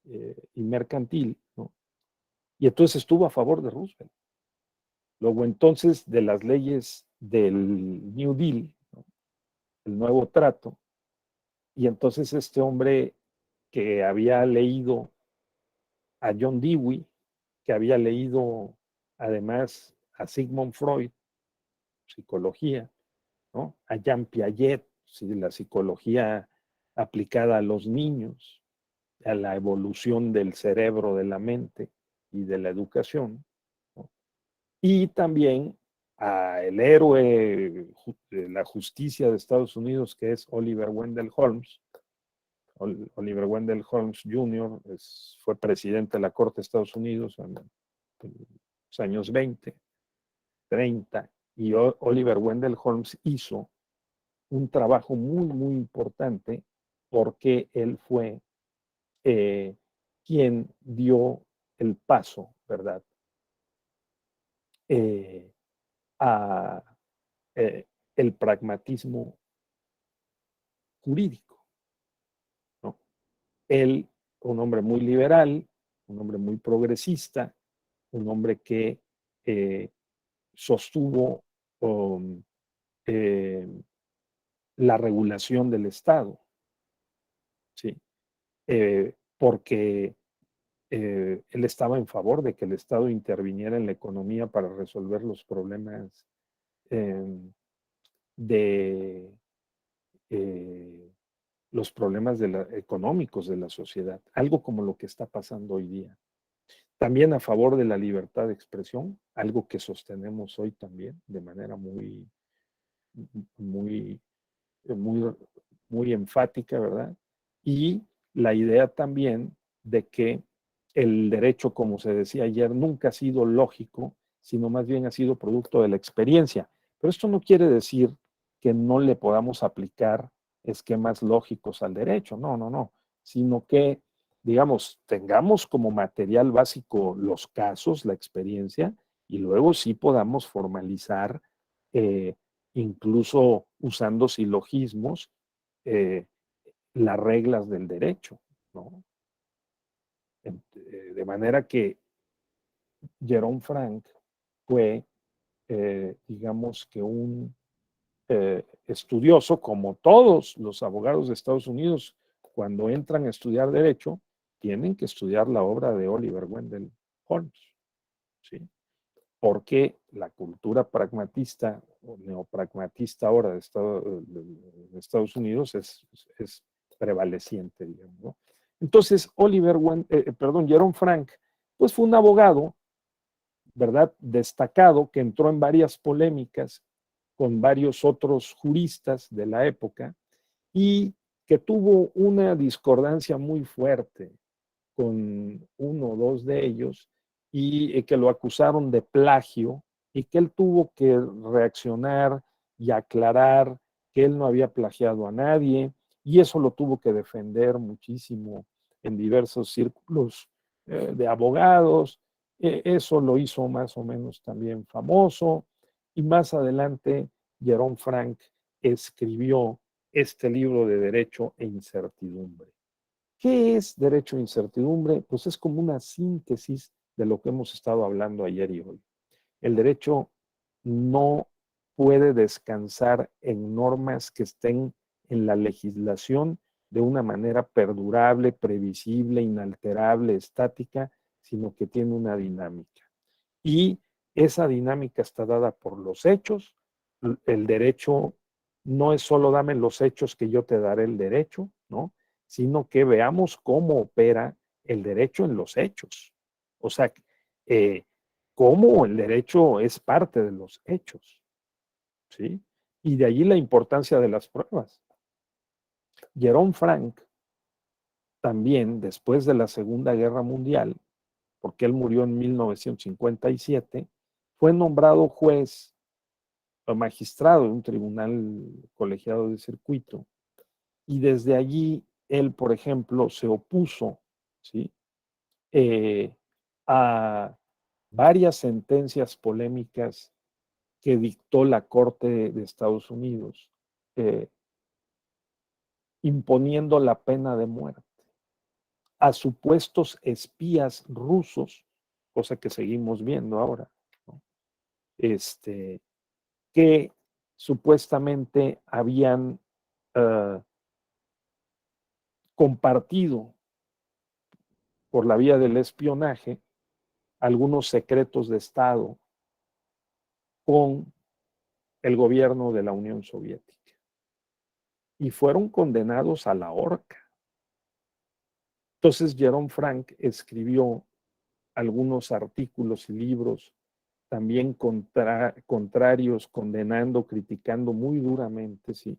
y mercantil, ¿no? Y entonces estuvo a favor de Roosevelt. Luego entonces de las leyes del New Deal, ¿no? El nuevo trato, y entonces este hombre que había leído a John Dewey, que había leído además a Sigmund Freud, psicología, ¿no? A Jean Piaget, ¿sí? La psicología aplicada a los niños, a la evolución del cerebro, de la mente y de la educación, ¿no? Y también a el héroe de la justicia de Estados Unidos, que es Oliver Wendell Holmes. Oliver Wendell Holmes Jr. Fue presidente de la Corte de Estados Unidos en los años 20, 30, y Oliver Wendell Holmes hizo un trabajo muy, muy importante porque él fue quien dio el paso, ¿verdad? A el pragmatismo jurídico, ¿no? Él, un hombre muy liberal, un hombre muy progresista, un hombre que sostuvo um, eh, la regulación del Estado, ¿sí? Porque él estaba en favor de que el Estado interviniera en la economía para resolver los problemas de los problemas económicos de la sociedad, algo como lo que está pasando hoy día. También a favor de la libertad de expresión, algo que sostenemos hoy también de manera muy, muy, muy, muy enfática, ¿verdad? Y la idea también de que el derecho, como se decía ayer, nunca ha sido lógico, sino más bien ha sido producto de la experiencia. Pero esto no quiere decir que no le podamos aplicar esquemas lógicos al derecho, no, no, no, sino que, digamos, tengamos como material básico los casos, la experiencia, y luego sí podamos formalizar, incluso usando silogismos, las reglas del derecho, ¿no? De manera que Jerome Frank fue, digamos que un estudioso, como todos los abogados de Estados Unidos, cuando entran a estudiar derecho, tienen que estudiar la obra de Oliver Wendell Holmes, ¿sí? Porque la cultura pragmatista o neopragmatista ahora de Estados Unidos es prevaleciente, digamos, ¿no? Entonces, Jerome Frank, pues fue un abogado, ¿verdad? Destacado, que entró en varias polémicas con varios otros juristas de la época y que tuvo una discordancia muy fuerte con uno o dos de ellos y que lo acusaron de plagio y que él tuvo que reaccionar y aclarar que él no había plagiado a nadie y eso lo tuvo que defender muchísimo en diversos círculos de abogados. Eso lo hizo más o menos también famoso y más adelante Jerome Frank escribió este libro de Derecho e Incertidumbre. ¿Qué es derecho e incertidumbre? Pues es como una síntesis de lo que hemos estado hablando ayer y hoy. El derecho no puede descansar en normas que estén en la legislación de una manera perdurable, previsible, inalterable, estática, sino que tiene una dinámica. Y esa dinámica está dada por los hechos. El derecho no es solo dame los hechos que yo te daré el derecho, ¿no? Sino que veamos cómo opera el derecho en los hechos. O sea, cómo el derecho es parte de los hechos, ¿sí? Y de allí la importancia de las pruebas. Jerome Frank también, después de la Segunda Guerra Mundial, porque él murió en 1957, fue nombrado juez o magistrado de un tribunal colegiado de circuito. Y desde allí, él, por ejemplo, se opuso, ¿sí? A varias sentencias polémicas que dictó la Corte de Estados Unidos, imponiendo la pena de muerte a supuestos espías rusos, cosa que seguimos viendo ahora, ¿no? Que supuestamente habían compartido por la vía del espionaje algunos secretos de Estado con el gobierno de la Unión Soviética y fueron condenados a la horca. Entonces, Jerome Frank escribió algunos artículos y libros también contrarios, condenando, criticando muy duramente, ¿sí?,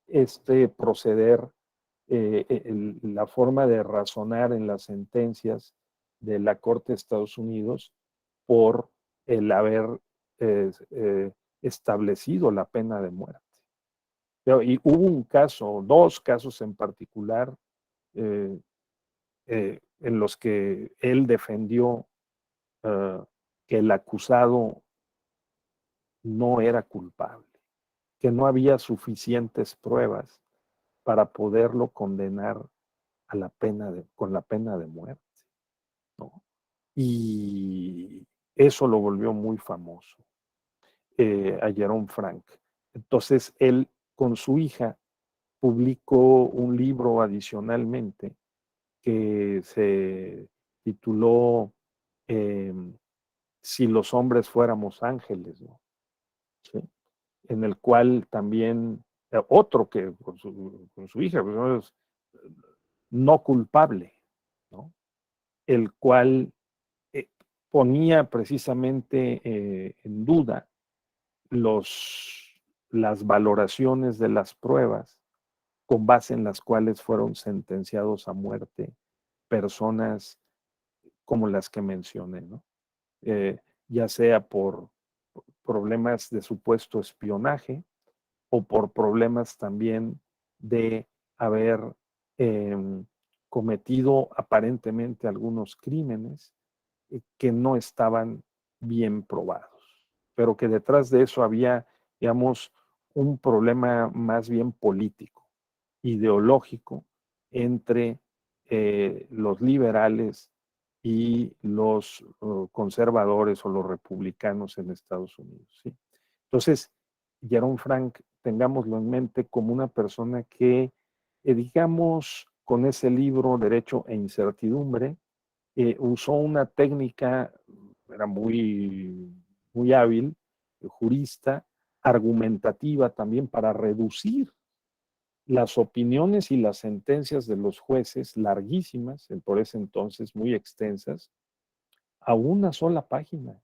este proceder, la forma de razonar en las sentencias de la Corte de Estados Unidos por el haber establecido la pena de muerte. Y hubo un caso, dos casos en particular, en los que él defendió que el acusado no era culpable, que no había suficientes pruebas para poderlo condenar a la con la pena de muerte, ¿no? Y eso lo volvió muy famoso, a Jerome Frank. Entonces, él con su hija publicó un libro adicionalmente que se tituló Si los hombres fuéramos ángeles, ¿no? ¿Sí? En el cual también otro que con su hija, pues, no culpable, ¿no?, el cual ponía precisamente en duda las valoraciones de las pruebas con base en las cuales fueron sentenciados a muerte personas como las que mencioné, ¿no? Ya sea por problemas de supuesto espionaje o por problemas también de haber cometido aparentemente algunos crímenes que no estaban bien probados, pero que detrás de eso había, digamos, un problema más bien político, ideológico, entre los liberales y los conservadores o los republicanos en Estados Unidos, ¿sí? Entonces, Jerome Frank, tengámoslo en mente como una persona que, digamos, con ese libro, Derecho e Incertidumbre, usó una técnica, era muy hábil, jurista, argumentativa también para reducir las opiniones y las sentencias de los jueces, larguísimas, por ese entonces muy extensas, a una sola página,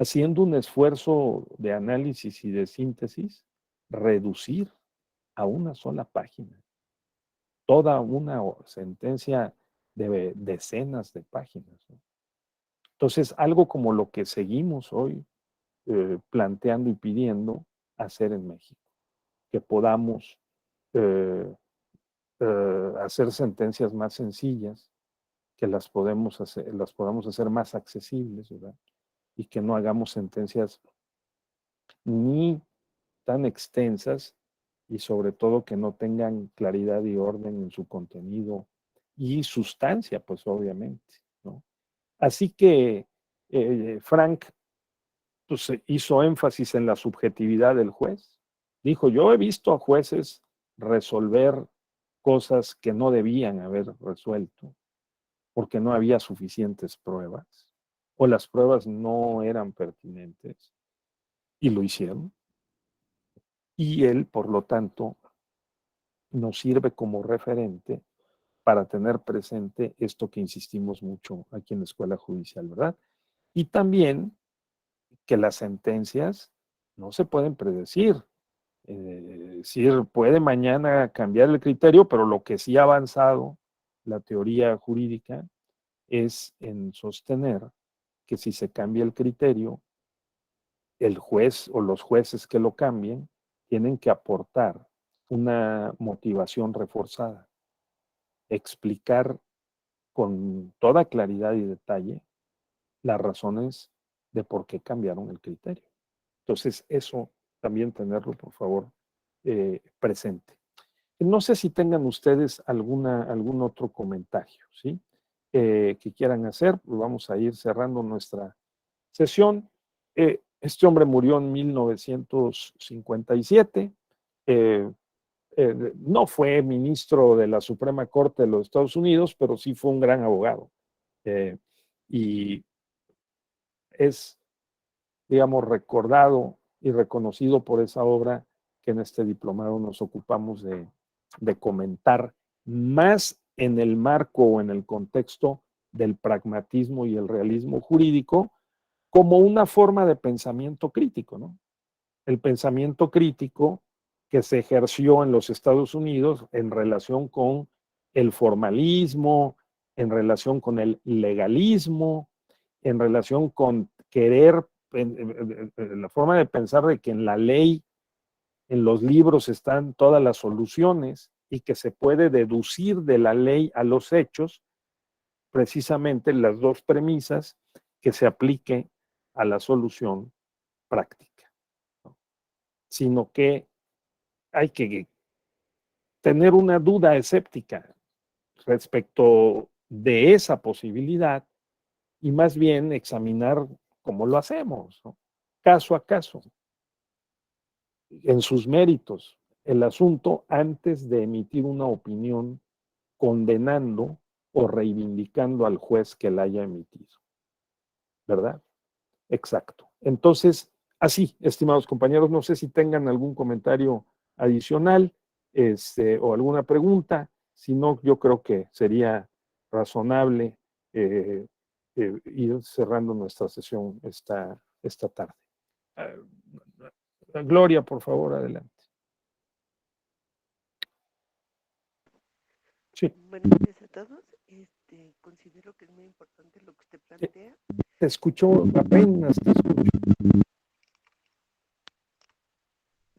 haciendo un esfuerzo de análisis y de síntesis, reducir a una sola página toda una sentencia de decenas de páginas, ¿no? Entonces, algo como lo que seguimos hoy planteando y pidiendo hacer en México, que podamos eh, hacer sentencias más sencillas, que las podamos hacer más accesibles, ¿verdad? Y que no hagamos sentencias ni tan extensas y sobre todo que no tengan claridad y orden en su contenido y sustancia, pues obviamente, ¿no? Así que Frank, pues, hizo énfasis en la subjetividad del juez. Dijo, yo he visto a jueces resolver cosas que no debían haber resuelto porque no había suficientes pruebas o las pruebas no eran pertinentes y lo hicieron. Y él, por lo tanto, nos sirve como referente para tener presente esto que insistimos mucho aquí en la Escuela Judicial, ¿verdad? Y también que las sentencias no se pueden predecir. Sí, puede mañana cambiar el criterio, pero lo que sí ha avanzado la teoría jurídica es en sostener que si se cambia el criterio, el juez o los jueces que lo cambien tienen que aportar una motivación reforzada, explicar con toda claridad y detalle las razones de por qué cambiaron el criterio. Entonces, eso también tenerlo, por favor, presente. No sé si tengan ustedes algún otro comentario, ¿sí? Que quieran hacer, pues vamos a ir cerrando nuestra sesión. Este hombre murió en 1957. No fue ministro de la Suprema Corte de los Estados Unidos, pero sí fue un gran abogado. Y es, digamos, recordado y reconocido por esa obra que en este diplomado nos ocupamos de comentar, más en el marco o en el contexto del pragmatismo y el realismo jurídico, como una forma de pensamiento crítico, ¿no? El pensamiento crítico que se ejerció en los Estados Unidos en relación con el formalismo, en relación con el legalismo, en relación con querer, la forma de pensar de que en la ley, en los libros están todas las soluciones y que se puede deducir de la ley a los hechos precisamente las dos premisas que se aplique a la solución práctica, ¿no? Sino que hay que tener una duda escéptica respecto de esa posibilidad y más bien examinar cómo lo hacemos, ¿no? Caso a caso, en sus méritos, el asunto antes de emitir una opinión condenando o reivindicando al juez que la haya emitido, ¿verdad? Exacto. Entonces, así, estimados compañeros, no sé si tengan algún comentario adicional o alguna pregunta. Si no, yo creo que sería razonable eh, ir cerrando nuestra sesión esta tarde. Gloria, por favor, adelante. Sí. Buenas noches a todos. Considero que es muy importante lo que usted plantea. Te escucho, apenas te escucho.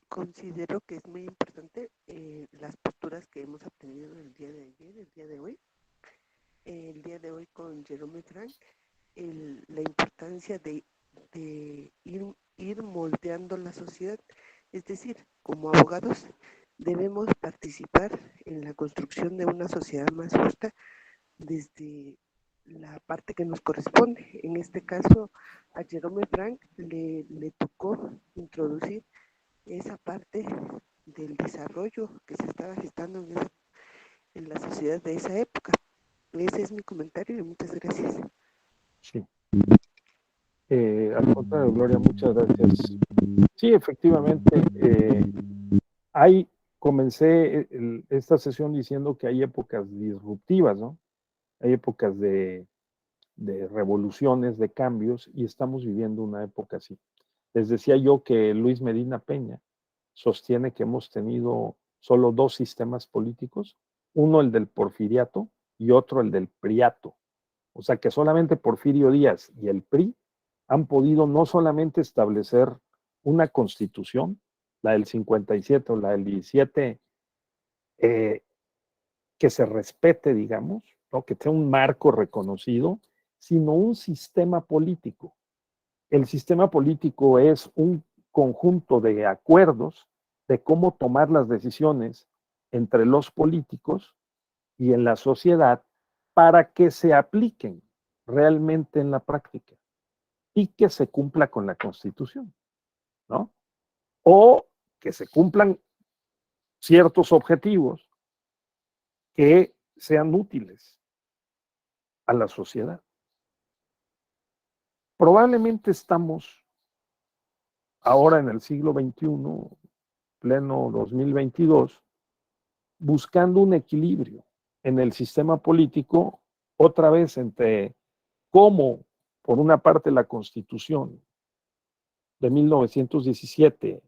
Considero que es muy importante las posturas que hemos obtenido el día de ayer, el día de hoy. El día de hoy con Jerome Frank, la importancia de ir moldeando la sociedad. Es decir, como abogados debemos participar en la construcción de una sociedad más justa desde la parte que nos corresponde. En este caso, a Jerome Frank le tocó introducir esa parte del desarrollo que se estaba gestando en la sociedad de esa época. Ese es mi comentario y muchas gracias. Sí. Al contrario, Gloria, muchas gracias. Sí, efectivamente, comencé esta sesión diciendo que hay épocas disruptivas, ¿no? Hay épocas de revoluciones, de cambios, y estamos viviendo una época así. Les decía yo que Luis Medina Peña sostiene que hemos tenido solo dos sistemas políticos, uno el del porfiriato y otro el del priato. O sea que solamente Porfirio Díaz y el PRI han podido no solamente establecer una constitución, la del 57 o la del 17, que se respete, digamos, ¿no? Que sea un marco reconocido, sino un sistema político. El sistema político es un conjunto de acuerdos de cómo tomar las decisiones entre los políticos y en la sociedad para que se apliquen realmente en la práctica y que se cumpla con la Constitución, ¿no? O que se cumplan ciertos objetivos que sean útiles a la sociedad. Probablemente estamos ahora en el siglo XXI, pleno 2022, buscando un equilibrio en el sistema político, otra vez entre cómo, por una parte, la Constitución de 1917,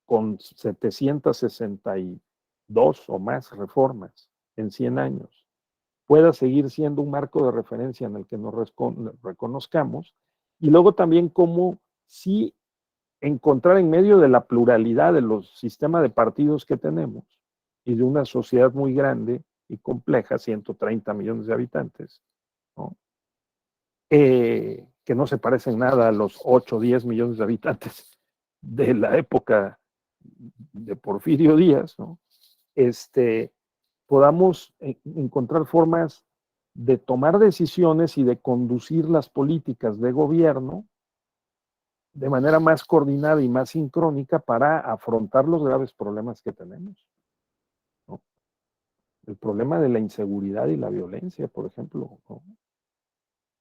con 762 o más reformas en 100 años, pueda seguir siendo un marco de referencia en el que nos reconozcamos, y luego también cómo sí encontrar en medio de la pluralidad de los sistemas de partidos que tenemos y de una sociedad muy grande y compleja, 130 millones de habitantes, ¿no? Que no se parecen nada a los 8 o 10 millones de habitantes de la época de Porfirio Díaz, ¿no? Podamos encontrar formas de tomar decisiones y de conducir las políticas de gobierno de manera más coordinada y más sincrónica para afrontar los graves problemas que tenemos, ¿no? El problema de la inseguridad y la violencia, por ejemplo, ¿no?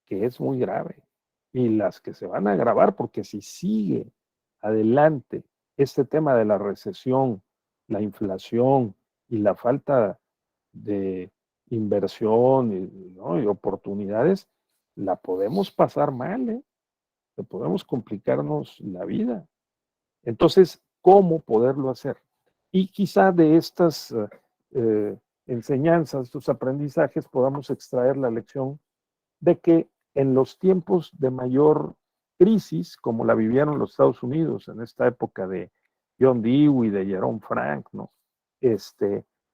Que es muy grave, y las que se van a agravar, porque si sigue adelante este tema de la recesión, la inflación y la falta de inversión ¿no? y oportunidades, la podemos pasar mal, ¿eh? Le podemos complicarnos la vida. Entonces, ¿cómo poderlo hacer? Y quizá de estas enseñanzas, estos aprendizajes, podamos extraer la lección de que en los tiempos de mayor crisis, como la vivieron los Estados Unidos en esta época de John Dewey, de Jerome Frank, ¿no?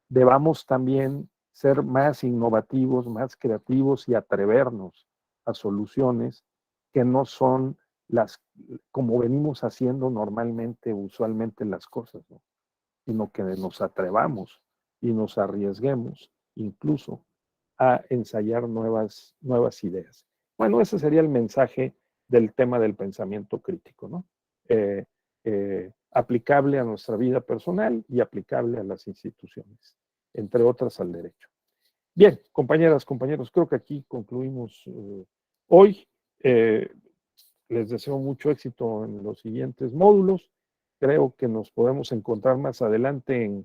Debamos también ser más innovativos, más creativos y atrevernos a soluciones que no son las como venimos haciendo normalmente, usualmente las cosas, ¿no? Sino que nos atrevamos y nos arriesguemos incluso a ensayar nuevas ideas. Bueno, ese sería el mensaje del tema del pensamiento crítico, ¿no? Aplicable a nuestra vida personal y aplicable a las instituciones, entre otras al derecho. Bien, compañeras, compañeros, creo que aquí concluimos hoy. Les deseo mucho éxito en los siguientes módulos. Creo que nos podemos encontrar más adelante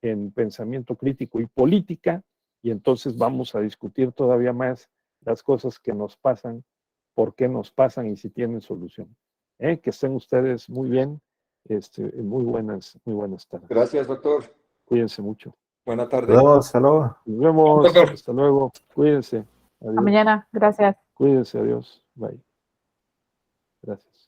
en pensamiento crítico y política, y entonces vamos a discutir todavía más las cosas que nos pasan, por qué nos pasan y si tienen solución. Que estén ustedes muy bien, muy buenas tardes. Gracias, doctor. Cuídense mucho. Buena tarde. Nos vemos, hasta luego. Nos vemos, Doctor. hasta luego. Cuídense. Hasta Adiós. mañana. Gracias. Cuídense, adiós. Bye. Gracias.